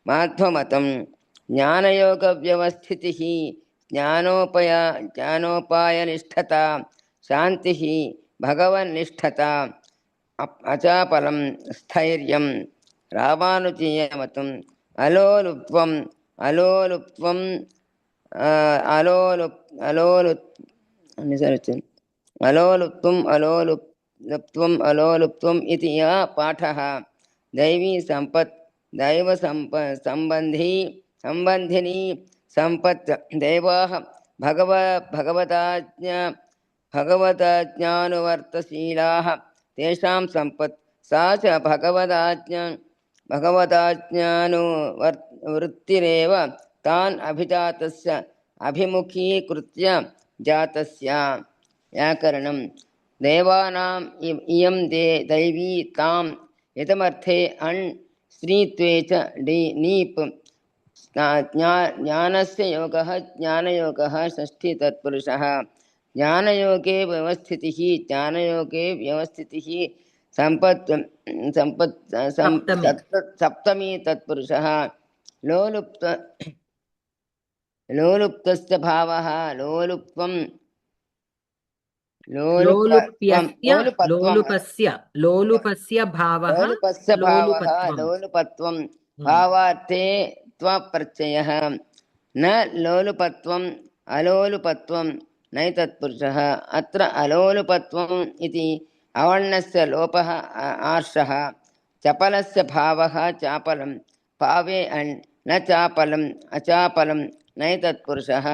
माध्वमतं ज्ञानयोगव्यवस्थितिः ज्ञानोपायनिष्ठता शान्तिः भगवन्निष्ठता अचापलं स्थैर्यं रामानुजीयमतम् अलोलुप्त्वम् अलोलुप्त्वम् इति यः पाठः दैवी सम्पत् संबन्धिनी सम्पत् देवाः भगवदाज्ञानुवर्तशीलाः तेषां सम्पत् सा च भगवदाज्ञानुवृत्तिरेव तान् अभिजातस्य अभिमुखीकृत्य जातस्य। व्याकरणं देवानाम् इयं दैवी ताम् इदमर्थे अण् स्त्रीत्वे च नीप् ज्ञानस्य योगः ज्ञानयोगः षष्ठी तत्पुरुषः ज्ञानयोगे व्यवस्थितिः सप्तमी तत्पुरुषः लोलुप्तस्य भावः लोलुपत्वं भावार्थे त्वप्रत्ययः न लोलुपत्वम् अलोलुपत्वं नैतत्पुरुषः। अत्र अलोलुपत्वम् इति अवर्णस्य लोपः आर्षः चपलस्य भावः चापलं भावे अण् न चापलम् अचापलं नैतत्पुरुषः।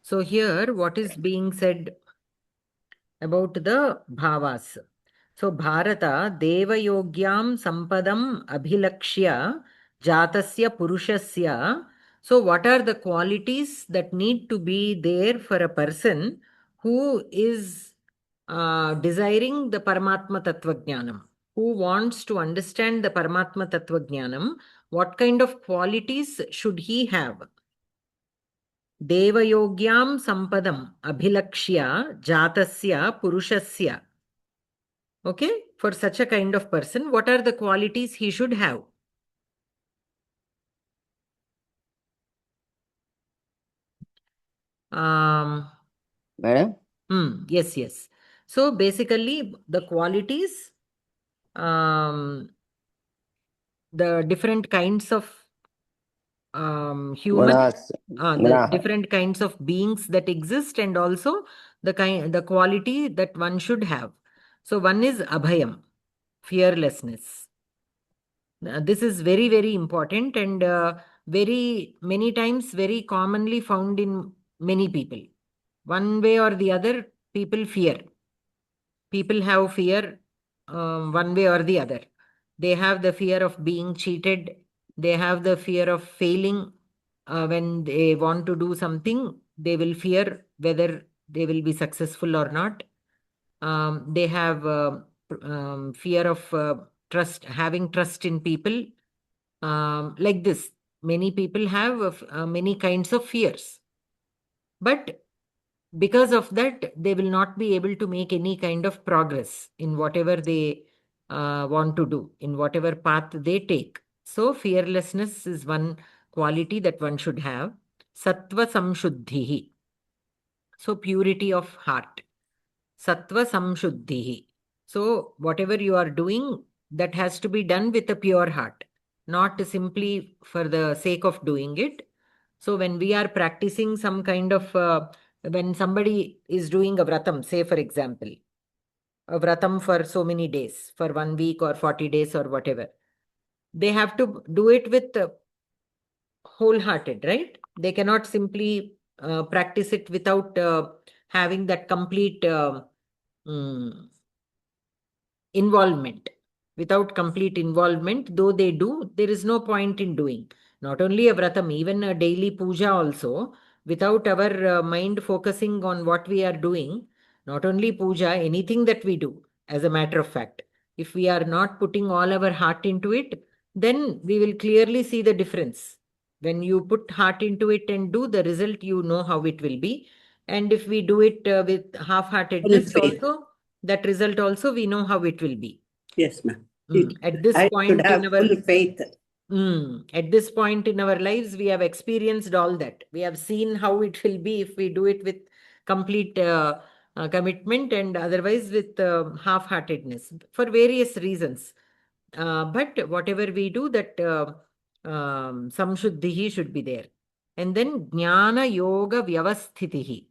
So here what is being said about the bhavas? So Bharata devayogyam sampadam abhilakshya jatasya purushasya. So what are the qualities that need to be there for a person who is desiring the Paramatma Tattva Jnanam, who wants to understand the Paramatma Tattva Jnanam? What kind of qualities should he have? Devayogyam sampadam abhilakshya jatasya purushasya. Okay, for such a kind of person, what are the qualities he should have? Madam? Yes. So basically the qualities, the different kinds of humans, the different kinds of beings that exist, and also the quality that one should have. So one is abhayam, fearlessness. This is very, very important, and very many times very commonly found in many people. One way or the other, people fear. People have fear one way or the other. They have the fear of being cheated. They have the fear of failing. When they want to do something, they will fear whether they will be successful or not. They have fear of having trust in people. Like this, many people have many kinds of fears. But because of that, they will not be able to make any kind of progress in whatever they want to do, in whatever path they take. So fearlessness is one quality that one should have. Sattva samshuddhihi. So purity of heart. Sattva samshuddhihi. So whatever you are doing, that has to be done with a pure heart, not simply for the sake of doing it. So when we are practicing some kind of, when somebody is doing a vratam, say for example, a vratam for so many days, for 1 week or 40 days or whatever, they have to do it with wholehearted, right? They cannot simply practice it without having that complete mm, involvement. Without complete involvement, though they do, there is no point in doing. Not only a vratam, even a daily puja also, without our mind focusing on what we are doing, not only puja, anything that we do, as a matter of fact, if we are not putting all our heart into it, then we will clearly see the difference. When you put heart into it and do the result, you know how it will be. And if we do it with half-heartedness also, that result also we know how it will be. Yes, ma'am. At this I point should have in our full faith. At this point in our lives, we have experienced all that. We have seen how it will be if we do it with complete commitment, and otherwise with half-heartedness for various reasons. But whatever we do, that samshuddhihi should be there. And then jnana yoga vyavasthitihi.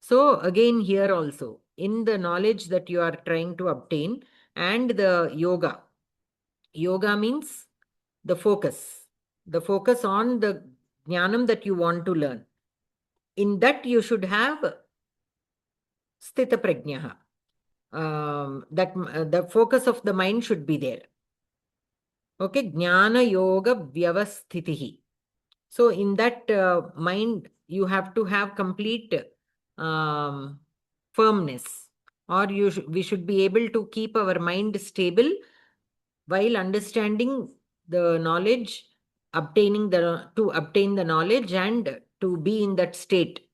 So again here also, in the knowledge that you are trying to obtain and the yoga. Yoga means the focus on the jnanam that you want to learn. In that you should have sthita prajnaha. The focus of the mind should be there. Okay, jnana yoga vyavasthitihi. So in that mind, you have to have complete firmness, or we should be able to keep our mind stable while understanding the knowledge, to obtain the knowledge and to be in that state.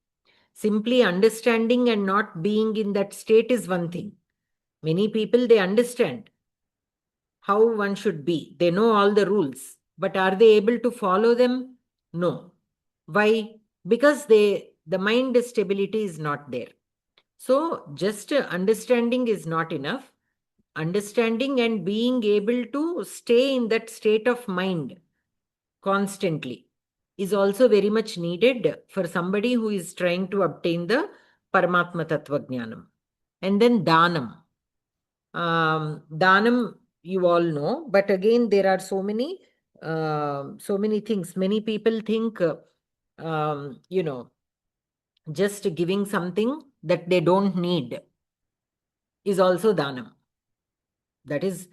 Simply understanding and not being in that state is one thing. Many people, they understand how one should be. They know all the rules, but are they able to follow them? No. Why? Because the mind stability is not there. So just understanding is not enough. Understanding and being able to stay in that state of mind constantly is also very much needed for somebody who is trying to obtain the Paramatma Tattva Jnanam. And then Dhanam. Dhanam, you all know, but again, there are so many things. Many people think, just giving something that they don't need is also Dhanam. That is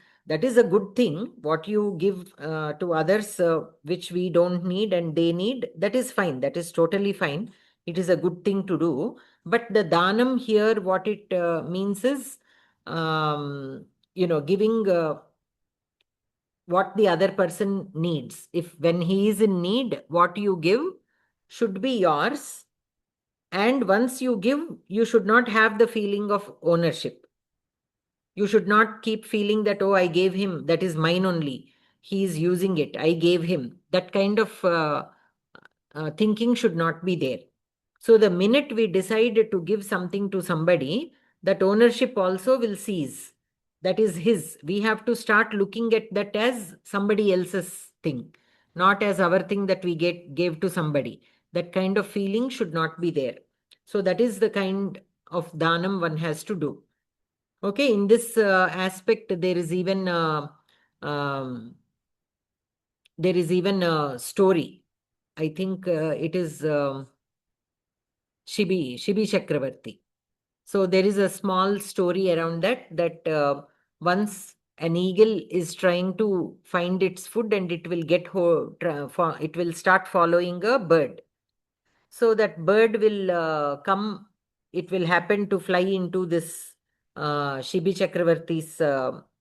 a good thing. What you give to others, which we don't need and they need, that is fine. That is totally fine. It is a good thing to do. But the dhanam here, what it means is, giving what the other person needs. If when he is in need, what you give should be yours. And once you give, you should not have the feeling of ownership. You should not keep feeling that, oh, I gave him, that is mine only. He is using it. I gave him. That kind of thinking should not be there. So the minute we decide to give something to somebody, that ownership also will cease. That is his. We have to start looking at that as somebody else's thing, not as our thing that we gave to somebody. That kind of feeling should not be there. So that is the kind of dhanam one has to do. Okay, in this aspect, there is even a story. I think it is Shibi Chakravarti. So there is a small story around that once an eagle is trying to find its food, and it will it will start following a bird. So that bird will come, it will happen to fly into this Shibi Chakravarti's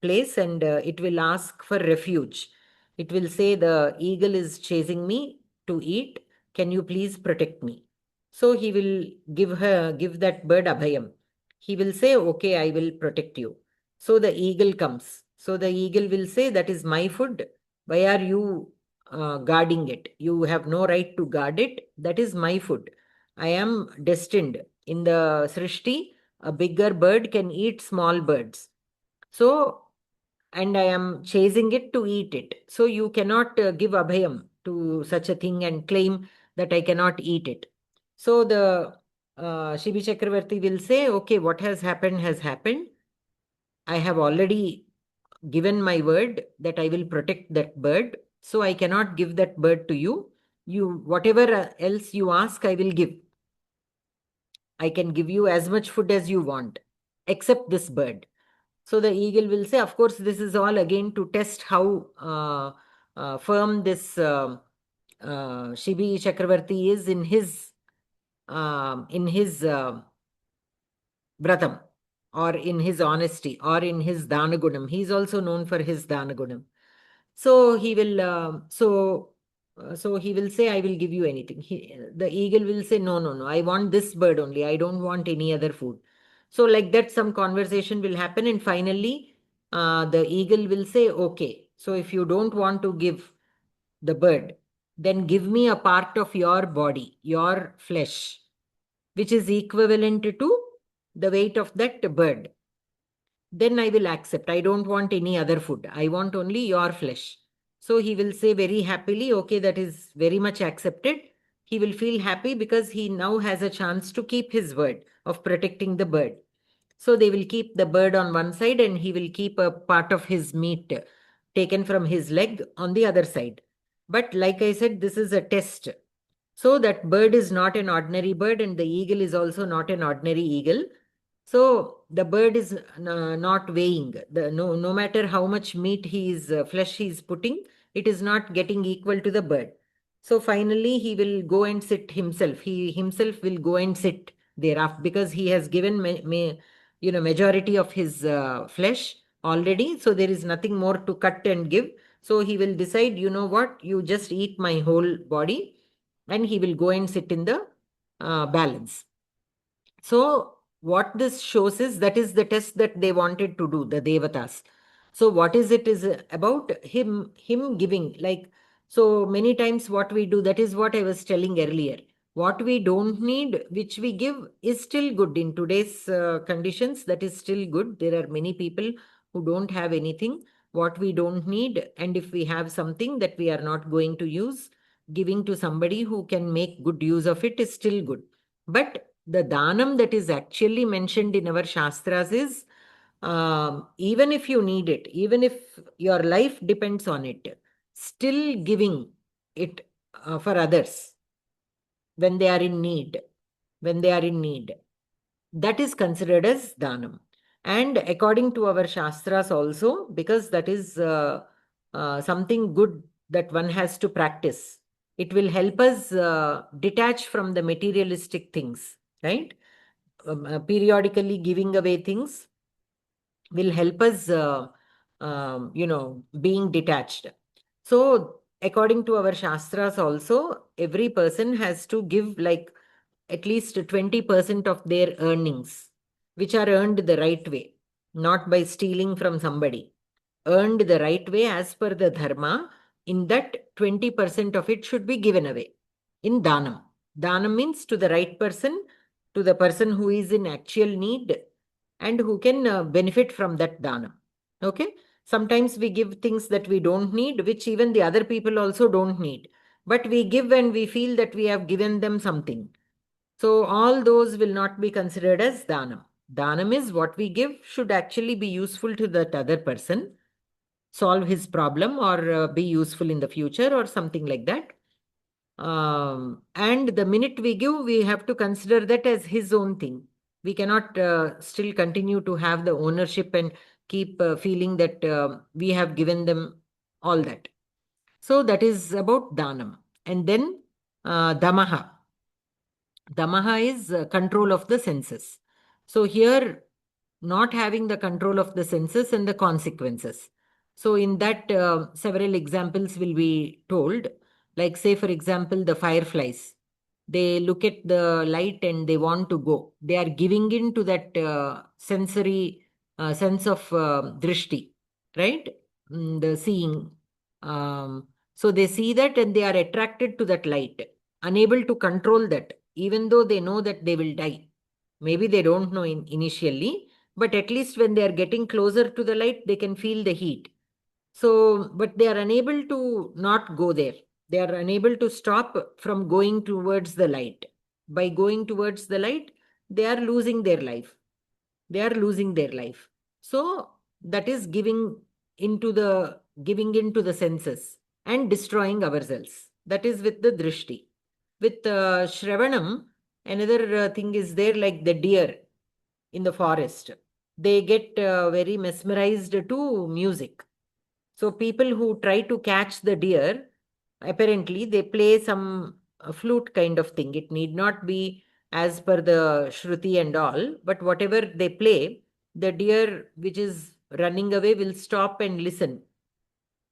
place, and it will ask for refuge. It will say, the eagle is chasing me to eat. Can you please protect me? So he will give that bird abhayam. He will say, okay, I will protect you. So the eagle comes. So the eagle will say, that is my food. Why are you guarding it? You have no right to guard it. That is my food. I am destined. In the Srishti, a bigger bird can eat small birds. So, and I am chasing it to eat it. So you cannot give abhayam to such a thing and claim that I cannot eat it. So the Shibi Chakravarti will say, okay, what has happened has happened. I have already given my word that I will protect that bird. So I cannot give that bird to you. Whatever else you ask, I will give. I can give you as much food as you want, except this bird. So the eagle will say, of course, this is all again to test how firm this Shibi Chakravarti is in his vratam, or in his honesty, or in his danagunam. He is also known for his danagunam. So he will so he will say, I will give you anything. The eagle will say, no, I want this bird only. I don't want any other food. So like that, some conversation will happen, and finally the eagle will say, okay, so if you don't want to give the bird, then give me a part of your body, your flesh, which is equivalent to the weight of that bird. Then I will accept. I don't want any other food. I want only your flesh. So he will say very happily, okay, that is very much accepted. He will feel happy because he now has a chance to keep his word of protecting the bird. So they will keep the bird on one side, and he will keep a part of his meat taken from his leg on the other side. But like I said, this is a test. So that bird is not an ordinary bird, and the eagle is also not an ordinary eagle. So the bird is not weighing. No matter how much meat flesh he is putting, it is not getting equal to the bird. So finally he will go and sit himself. He himself will go and sit thereafter, because he has given majority of his flesh already. So there is nothing more to cut and give. So he will decide, you know what, you just eat my whole body, and he will go and sit in the balance. So what this shows is, that is the test that they wanted to do, the Devatas. So what is it is about him giving, like, so many times what we do, that is what I was telling earlier. What we don't need, which we give, is still good in today's conditions. That is still good. There are many people who don't have anything. What we don't need, and if we have something that we are not going to use, giving to somebody who can make good use of it is still good. But the dhanam that is actually mentioned in our Shastras is, even if you need it, even if your life depends on it, still giving it for others when they are in need, that is considered as dhanam. And according to our Shastras also, because that is something good that one has to practice, it will help us detach from the materialistic things, right? Periodically giving away things will help us, being detached. So according to our Shastras also, every person has to give like at least 20% of their earnings, which are earned the right way, not by stealing from somebody. Earned the right way as per the dharma. In that, 20% of it should be given away in dhanam. Dhanam means to the right person, to the person who is in actual need, and who can benefit from that dana. Okay. Sometimes we give things that we don't need, which even the other people also don't need. But we give when we feel that we have given them something. So all those will not be considered as dhanam. Dhanam is what we give should actually be useful to that other person, solve his problem, or be useful in the future or something like that. And the minute we give, we have to consider that as his own thing. We cannot still continue to have the ownership and keep feeling that we have given them all that. So that is about dhanam. And then damaha. Damaha is control of the senses. So here, not having the control of the senses and the consequences. So in that, several examples will be told. Like, say, for example, the fireflies. They look at the light and they want to go. They are giving in to that sensory sense of drishti, right? The seeing. So they see that and they are attracted to that light, unable to control that, even though they know that they will die. Maybe they don't know initially, but at least when they are getting closer to the light, they can feel the heat. So, but they are unable to not go there. They are unable to stop from going towards the light. By going towards the light, they are losing their life. They are losing their life. So that is giving into the senses and destroying ourselves. That is with the drishti. With Shravanam, another thing is there, like the deer in the forest. They get very mesmerized to music. So people who try to catch the deer, apparently they play some flute kind of thing. It need not be as per the Shruti and all, but whatever they play, the deer which is running away will stop and listen.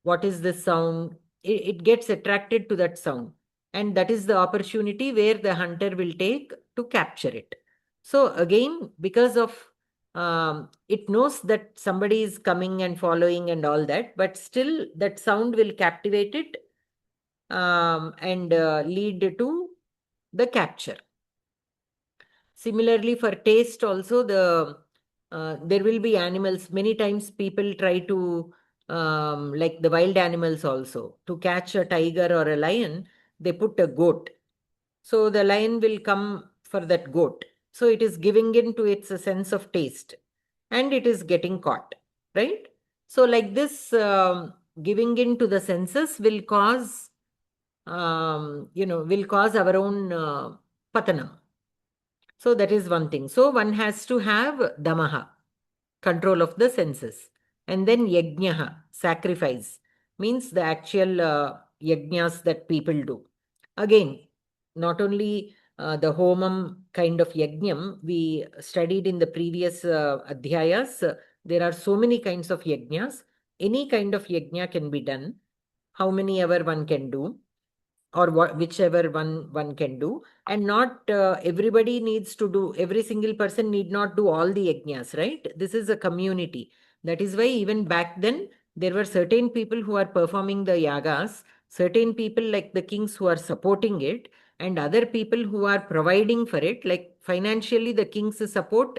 What is this sound? It gets attracted to that sound. And that is the opportunity where the hunter will take to capture it. So again, because of it knows that somebody is coming and following and all that, but still that sound will captivate it and lead to the capture. Similarly, for taste also, there will be animals. Many times people try to, like the wild animals also, to catch a tiger or a lion, they put a goat. So the lion will come for that goat. So it is giving in to its sense of taste and it is getting caught, right? So like this, giving in to the senses will cause, will cause our own patanam. So that is one thing. So one has to have damaha, control of the senses. And then yajnaha, sacrifice, means the actual yajnas that people do. Again, not only the homam kind of yajnam, we studied in the previous adhyayas, there are so many kinds of yajnas. Any kind of yajna can be done, how many ever one can do, or whichever one can do, and not everybody needs to do, every single person need not do all the yajnas, right? This is a community. That is why even back then there were certain people who are performing the yagas, certain people like the kings who are supporting it, and other people who are providing for it, like financially the kings support,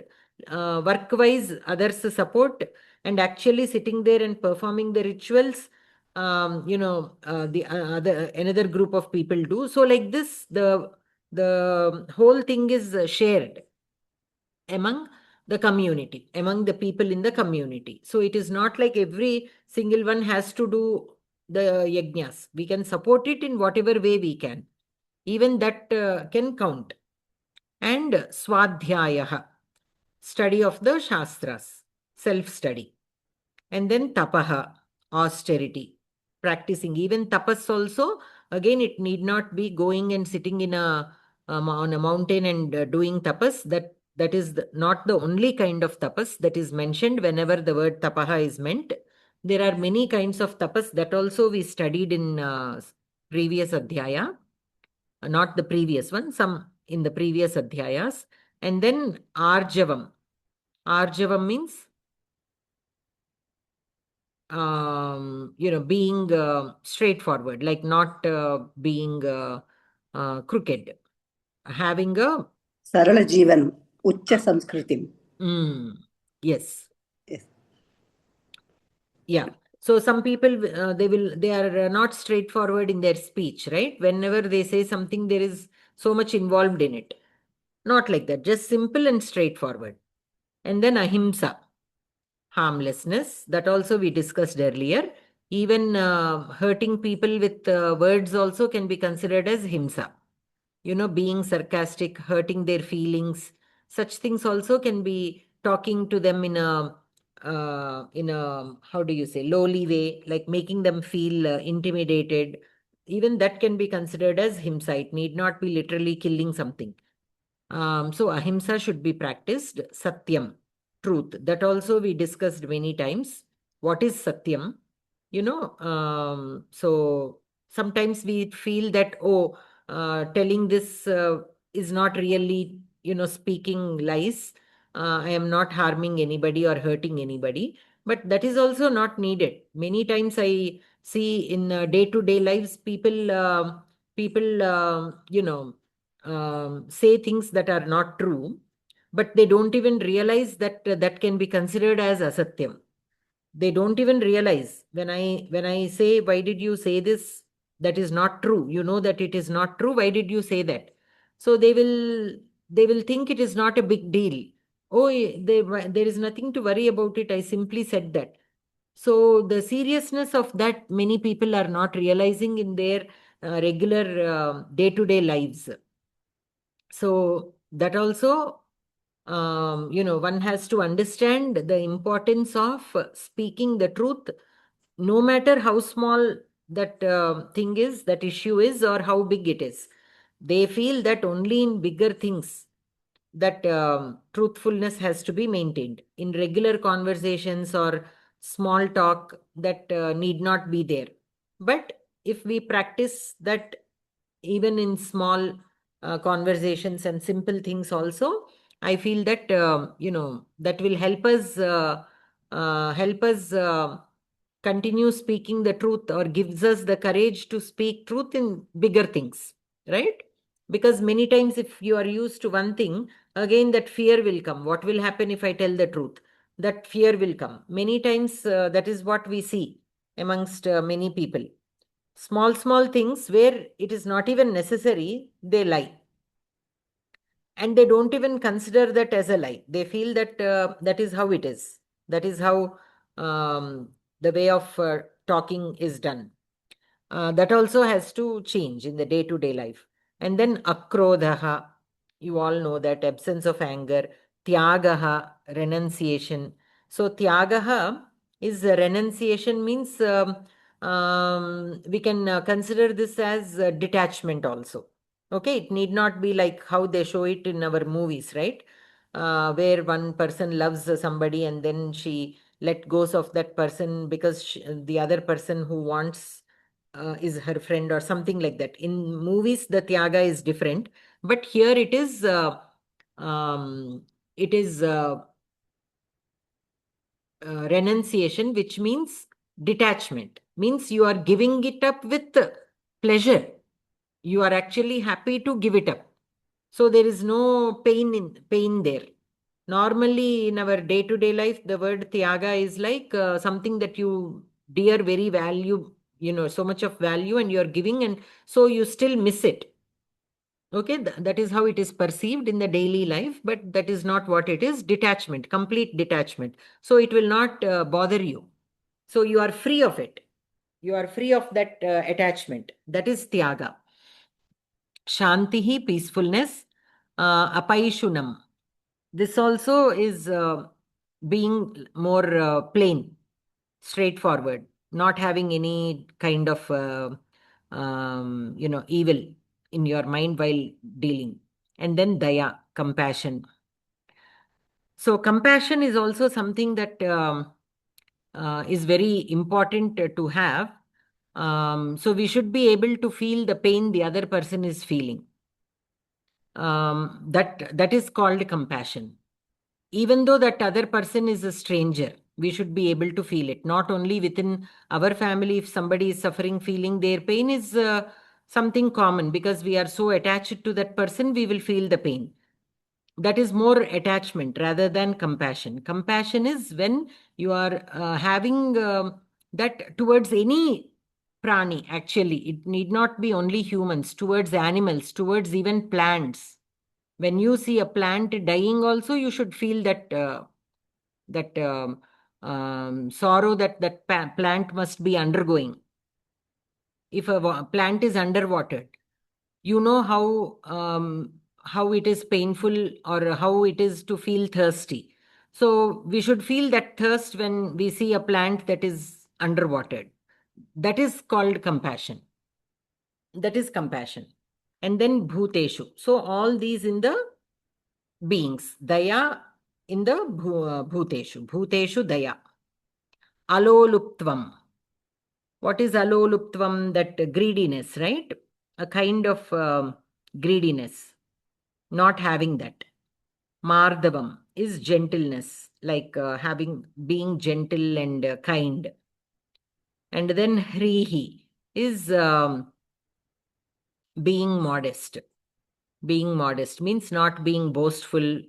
work-wise others support, and actually sitting there and performing the rituals, the other another group of people do. So like this, the whole thing is shared among the community, among the people in the community. So it is not like every single one has to do the yajnas. We can support it in whatever way we can. Even that can count. And swadhyayaha, study of the shastras, self-study. And then tapaha, austerity, practicing. Even tapas also, again, it need not be going and sitting in on a mountain and doing tapas. That is not the only kind of tapas that is mentioned whenever the word tapaha is meant. There are many kinds of tapas that also we studied in previous adhyaya, not the previous one, some in the previous adhyayas. And then arjavam. Arjavam means being straightforward, like not being crooked, having a Sarala Jeevanam, Ucha Samskritim. Yes. Yes. Yeah. So some people, they are not straightforward in their speech, right? Whenever they say something, there is so much involved in it. Not like that, just simple and straightforward. And then ahimsa, harmlessness, that also we discussed earlier. Even hurting people with words also can be considered as himsa. Being sarcastic, hurting their feelings, such things also can be talking to them in a how do you say, lowly way, like making them feel intimidated. Even that can be considered as himsa. It need not be literally killing something. So ahimsa should be practiced. Satyam, truth. That also we discussed many times. What is satyam? So sometimes we feel that, telling this is not really, speaking lies. I am not harming anybody or hurting anybody. But that is also not needed. Many times I see in day-to-day lives, people, say things that are not true, but they don't even realize that that can be considered as asatyam. They don't even realize. When I say, why did you say this? That is not true. You know that it is not true. Why did you say that? So they will think it is not a big deal. Oh, there is nothing to worry about it. I simply said that. So the seriousness of that, many people are not realizing in their regular day-to-day lives. So that also, one has to understand the importance of speaking the truth, no matter how small that thing is, that issue is, or how big it is. They feel that only in bigger things that truthfulness has to be maintained. In regular conversations or small talk, that need not be there. But if we practice that even in small conversations and simple things also, I feel that that will help us continue speaking the truth, or gives us the courage to speak truth in bigger things, right? Because many times if you are used to one thing, again that fear will come. What will happen if I tell the truth? That fear will come many times. That is what we see amongst many people. Small things where it is not even necessary, they lie. And they don't even consider that as a lie. They feel that that is how it is. That is how the way of talking is done. That also has to change in the day-to-day life. And then akrodhaha, you all know that, absence of anger. Tyagaha, renunciation. So tyagaha is renunciation, means we can consider this as detachment also. Okay, it need not be like how they show it in our movies, right? Where one person loves somebody and then she let goes of that person because the other person who wants is her friend or something like that. In movies, the tyaga is different, but here um, it is renunciation, which means detachment. Means you are giving it up with pleasure. You are actually happy to give it up. So there is no pain there. Normally, in our day-to-day life, the word tyaga is like something that you dear very value, so much of value, and you are giving, and so you still miss it. Okay, that is how it is perceived in the daily life, but that is not what it is. Detachment, complete detachment. So it will not bother you. So you are free of it. You are free of that attachment. That is tyaga. Shantihi, peacefulness. Apaishunam. This also is being more plain, straightforward, not having any kind of evil in your mind while dealing. And then daya, compassion. So compassion is also something that is very important to have. So we should be able to feel the pain the other person is feeling. That is called compassion. Even though that other person is a stranger, we should be able to feel it. Not only within our family, if somebody is suffering, feeling their pain is something common, because we are so attached to that person, we will feel the pain. that is more attachment rather than compassion. Compassion is when you are having that towards any prani, actually. It need not be only humans, towards animals, towards even plants. When you see a plant dying also, you should feel that sorrow that plant must be undergoing. If a plant is underwatered, you know how it is painful or how it is to feel thirsty. So we should feel that thirst when we see a plant that is underwatered. That is called compassion. That is compassion. And then bhuteshu. So all these in the beings. Daya in the bhuteshu. Bhuteshu daya. Aloluptvam. What is aloluptvam? That greediness, right? A kind of greediness. Not having that. Mardavam is gentleness, like being gentle and kind. And then hrihi is being modest. Being modest means not being boastful,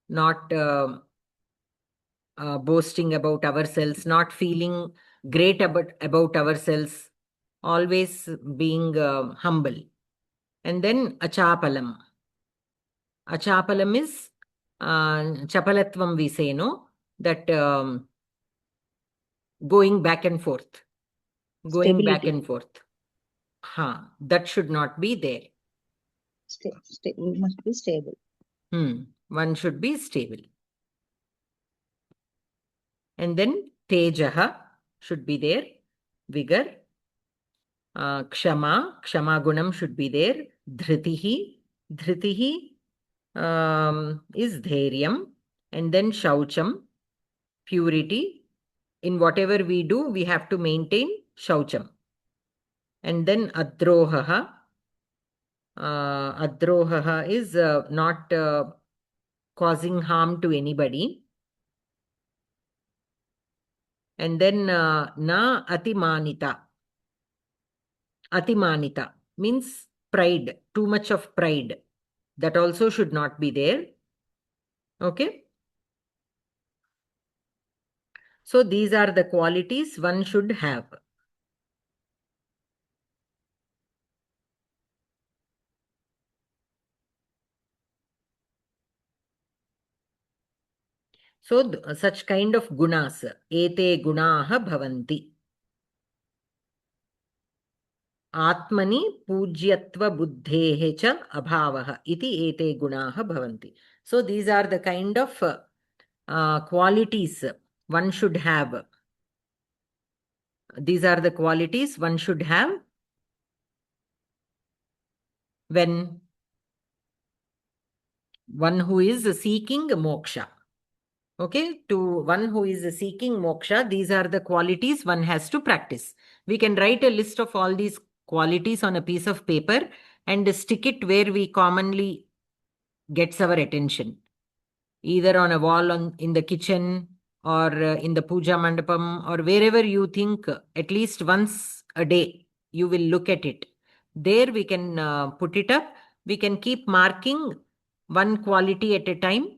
not boasting about ourselves, not feeling great about ourselves, always being humble. And then achapalam. Achapalam is chapalatvam, we say, no? That going back and forth. Going Stability. back and forth. That should not be there. We must be stable. One should be stable. And then tejaha should be there. Vigor. Kshama gunam should be there. Dhritihi is dhairyam. And then shaucham, purity. In whatever we do, we have to maintain shaucham. And then adrohaha. Adrohaha is not causing harm to anybody. And then na atimanita. Atimanita means pride, too much of pride. That also should not be there. Okay. So these are the qualities one should have. So such kind of gunas, ete gunaha bhavanti. Atmani pujyatva buddhehe cha abhavaha iti ete gunaha bhavanti. So these are the kind of qualities one should have. These are the qualities one should have when one who is seeking moksha. Okay, to one who is seeking moksha, these are the qualities one has to practice. We can write a list of all these qualities on a piece of paper and stick it where we commonly gets our attention. Either on a wall in the kitchen or in the puja mandapam or wherever you think at least once a day you will look at it. There we can put it up. We can keep marking one quality at a time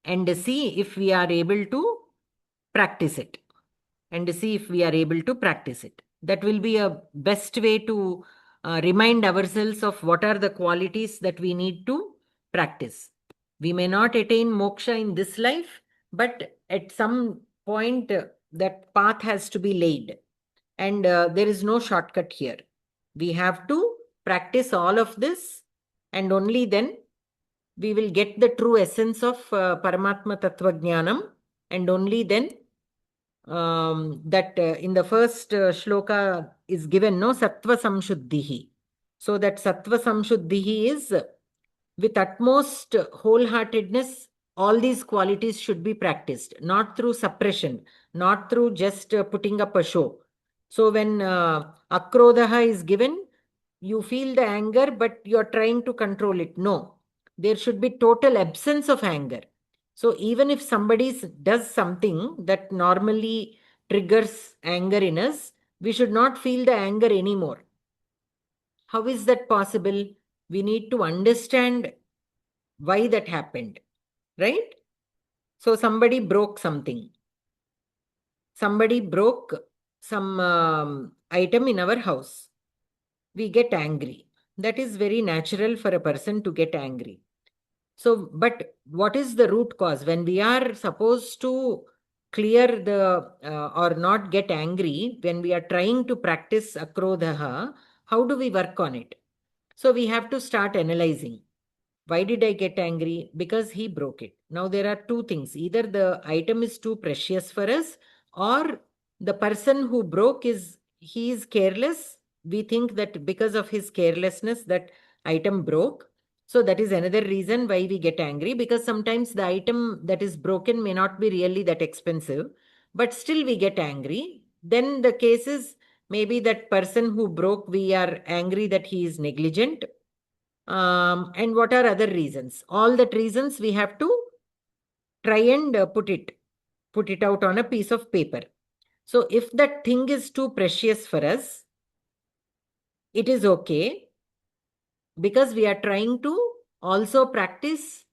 and see if we are able to practice it. That will be a best way to remind ourselves of what are the qualities that we need to practice. We may not attain moksha in this life, but at some point that path has to be laid. And there is no shortcut here. We have to practice all of this, and only then we will get the true essence of Paramatma Tattva Jnanam, and only then that in the first shloka is given, no, Sattva Samshuddhihi. So that Sattva Samshuddhihi is with utmost wholeheartedness, all these qualities should be practiced, not through suppression, not through just putting up a show. So when akrodha is given, you feel the anger, but you're trying to control it. No, there should be total absence of anger. So even if somebody does something that normally triggers anger in us, we should not feel the anger anymore. How is that possible? We need to understand why that happened. right? So somebody broke something. Somebody broke some item in our house. We get angry. That is very natural for a person to get angry. So, but what is the root cause? When we are supposed to clear the or not get angry, when we are trying to practice akrodhaha, how do we work on it? So we have to start analyzing. Why did I get angry? Because he broke it. Now there are two things. Either the item is too precious for us, or the person who broke he is careless. We think that because of his carelessness that item broke. So that is another reason why we get angry, because sometimes the item that is broken may not be really that expensive, but still we get angry. Then the case is maybe that person who broke, we are angry that he is negligent. And what are other reasons? All that reasons we have to try and put it out on a piece of paper. So if that thing is too precious for us, it is okay, because we are trying to also practice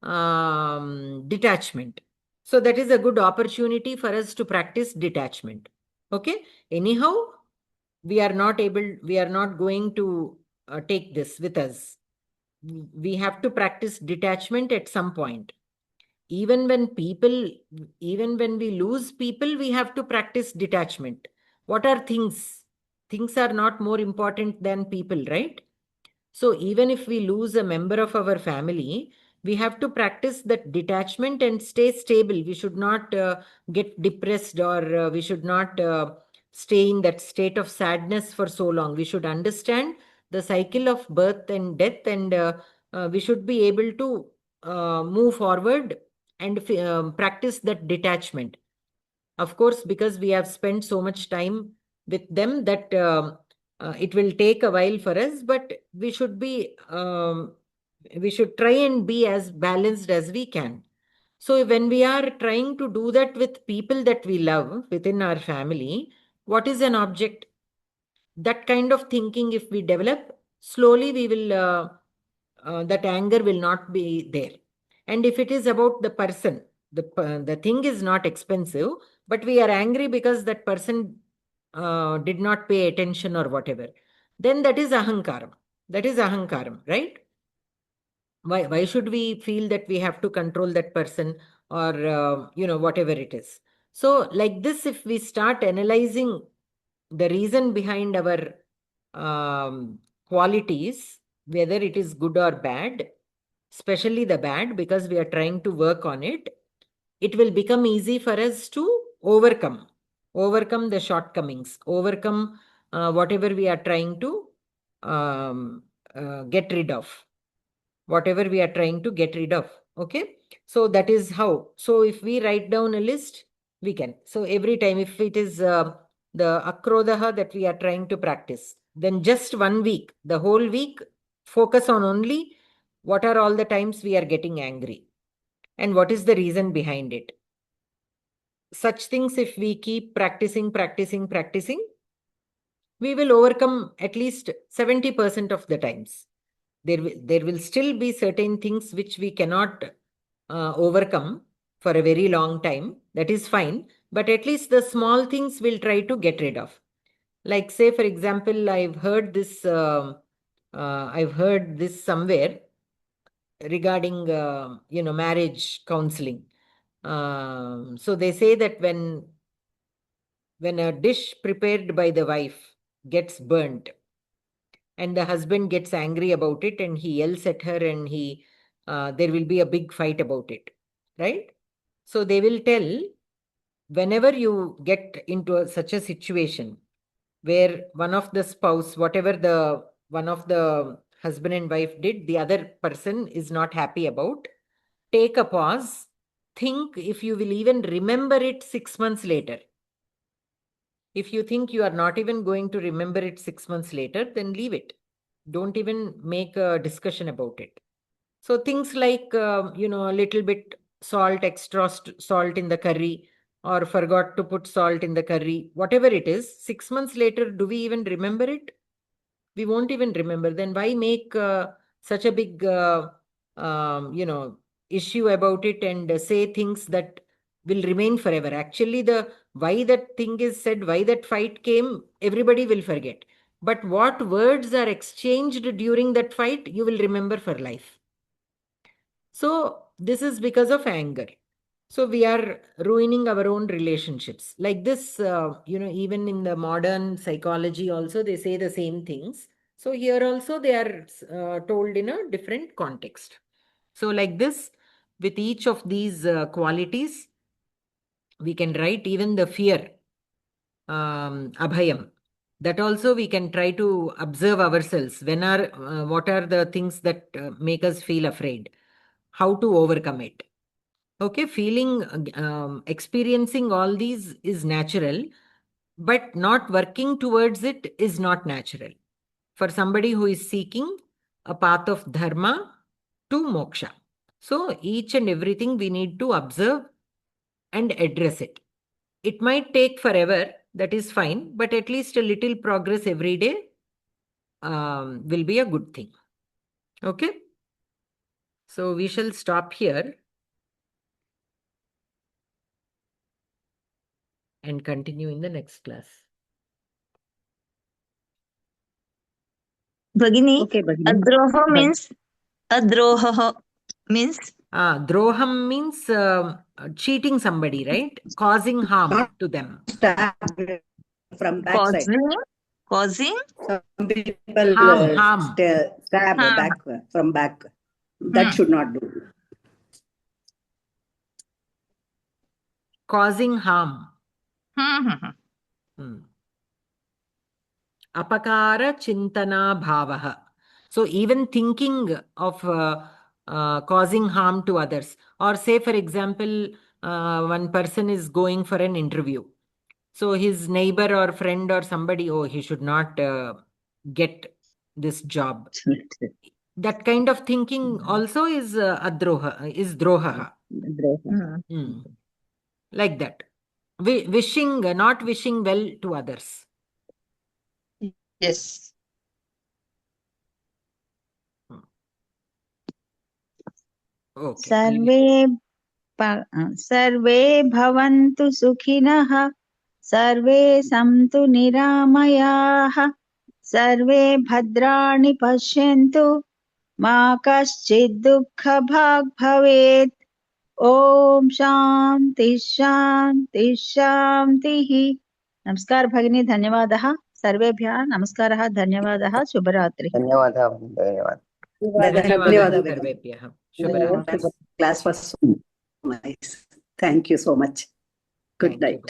detachment. So that is a good opportunity for us to practice detachment. Okay. Anyhow, we are not going to take this with us. We have to practice detachment at some point. Even when we lose people, we have to practice detachment. What are things? Things are not more important than people, right? So even if we lose a member of our family, we have to practice that detachment and stay stable. We should not get depressed, or we should not stay in that state of sadness for so long. We should understand the cycle of birth and death, and we should be able to move forward and practice that detachment. Of course, because we have spent so much time with them that it will take a while for us, but we should try and be as balanced as we can. So when we are trying to do that with people that we love within our family, what is an object? That kind of thinking, if we develop, slowly we will, that anger will not be there. And if it is about the person, the thing is not expensive, but we are angry because that person did not pay attention or whatever, then that is ahankaram. That is ahankaram, right? Why should we feel that we have to control that person, or whatever it is? So like this, if we start analyzing the reason behind our qualities, whether it is good or bad, especially the bad, because we are trying to work on it, it will become easy for us to overcome the shortcomings, overcome whatever we are trying to get rid of, whatever we are trying to get rid of. Okay. So that is how. So if we write down a list, we can. So every time, if it is the akrodha that we are trying to practice, then just 1 week, the whole week, focus on only what are all the times we are getting angry and what is the reason behind it. Such things, if we keep practicing, we will overcome at least 70% of the times. There will still be certain things which we cannot overcome for a very long time. That is fine. But at least the small things we'll try to get rid of. Like, say, for example, I've heard this somewhere regarding, marriage counseling. So they say that when a dish prepared by the wife gets burnt, and the husband gets angry about it, and he yells at her, and there will be a big fight about it, right? So they will tell, whenever you get into such a situation where one of the spouse, whatever one of the husband and wife did, the other person is not happy about, take a pause, think if you will even remember it 6 months later. If you think you are not even going to remember it 6 months later, then leave it. Don't even make a discussion about it. So things like, a little bit salt, extra salt in the curry, or forgot to put salt in the curry, whatever it is, 6 months later, do we even remember it? We won't even remember. Then why make such a big, issue about it and say things that will remain forever. Actually, why that thing is said, why that fight came, everybody will forget. But what words are exchanged during that fight, you will remember for life. So this is because of anger. So we are ruining our own relationships. Like this, even in the modern psychology also, they say the same things. So here also they are told in a different context. So like this, with each of these qualities, we can write even the fear, abhayam. That also we can try to observe ourselves. What are the things that make us feel afraid? How to overcome it? Okay, experiencing all these is natural, but not working towards it is not natural. For somebody who is seeking a path of dharma to moksha. So each and everything we need to observe and address it. It might take forever, that is fine, but at least a little progress every day will be a good thing. Okay? So we shall stop here and continue in the next class. Bhagini, Okay, Bhagini. adroha means Droham means cheating somebody, right? Causing harm to them. Stab from backside. causing Some people harm. stab back from back. That should not do. Causing harm. Apakara chintana bhavaha. So even thinking of causing harm to others. Or say, for example, one person is going for an interview. So his neighbor or friend or somebody, he should not get this job. That kind of thinking also is droha. Like that. Not wishing well to others. Yes. Okay. सर्वे भवन्तु सुखिनः सर्वे सन्तु निरामयाः सर्वे भद्राणि पश्यन्तु मा कश्चित् दुःखभाग् भवेत् ओम शांति शांति शांतिः। नमस्कार भगिनी, धन्यवादः। सर्वेभ्यः नमस्कारः, धन्यवादः, शुभरात्रिः। धन्यवादः। सर्वेभ्यः शुभरात्रिः। Class was so nice. Thank you so much. Good night.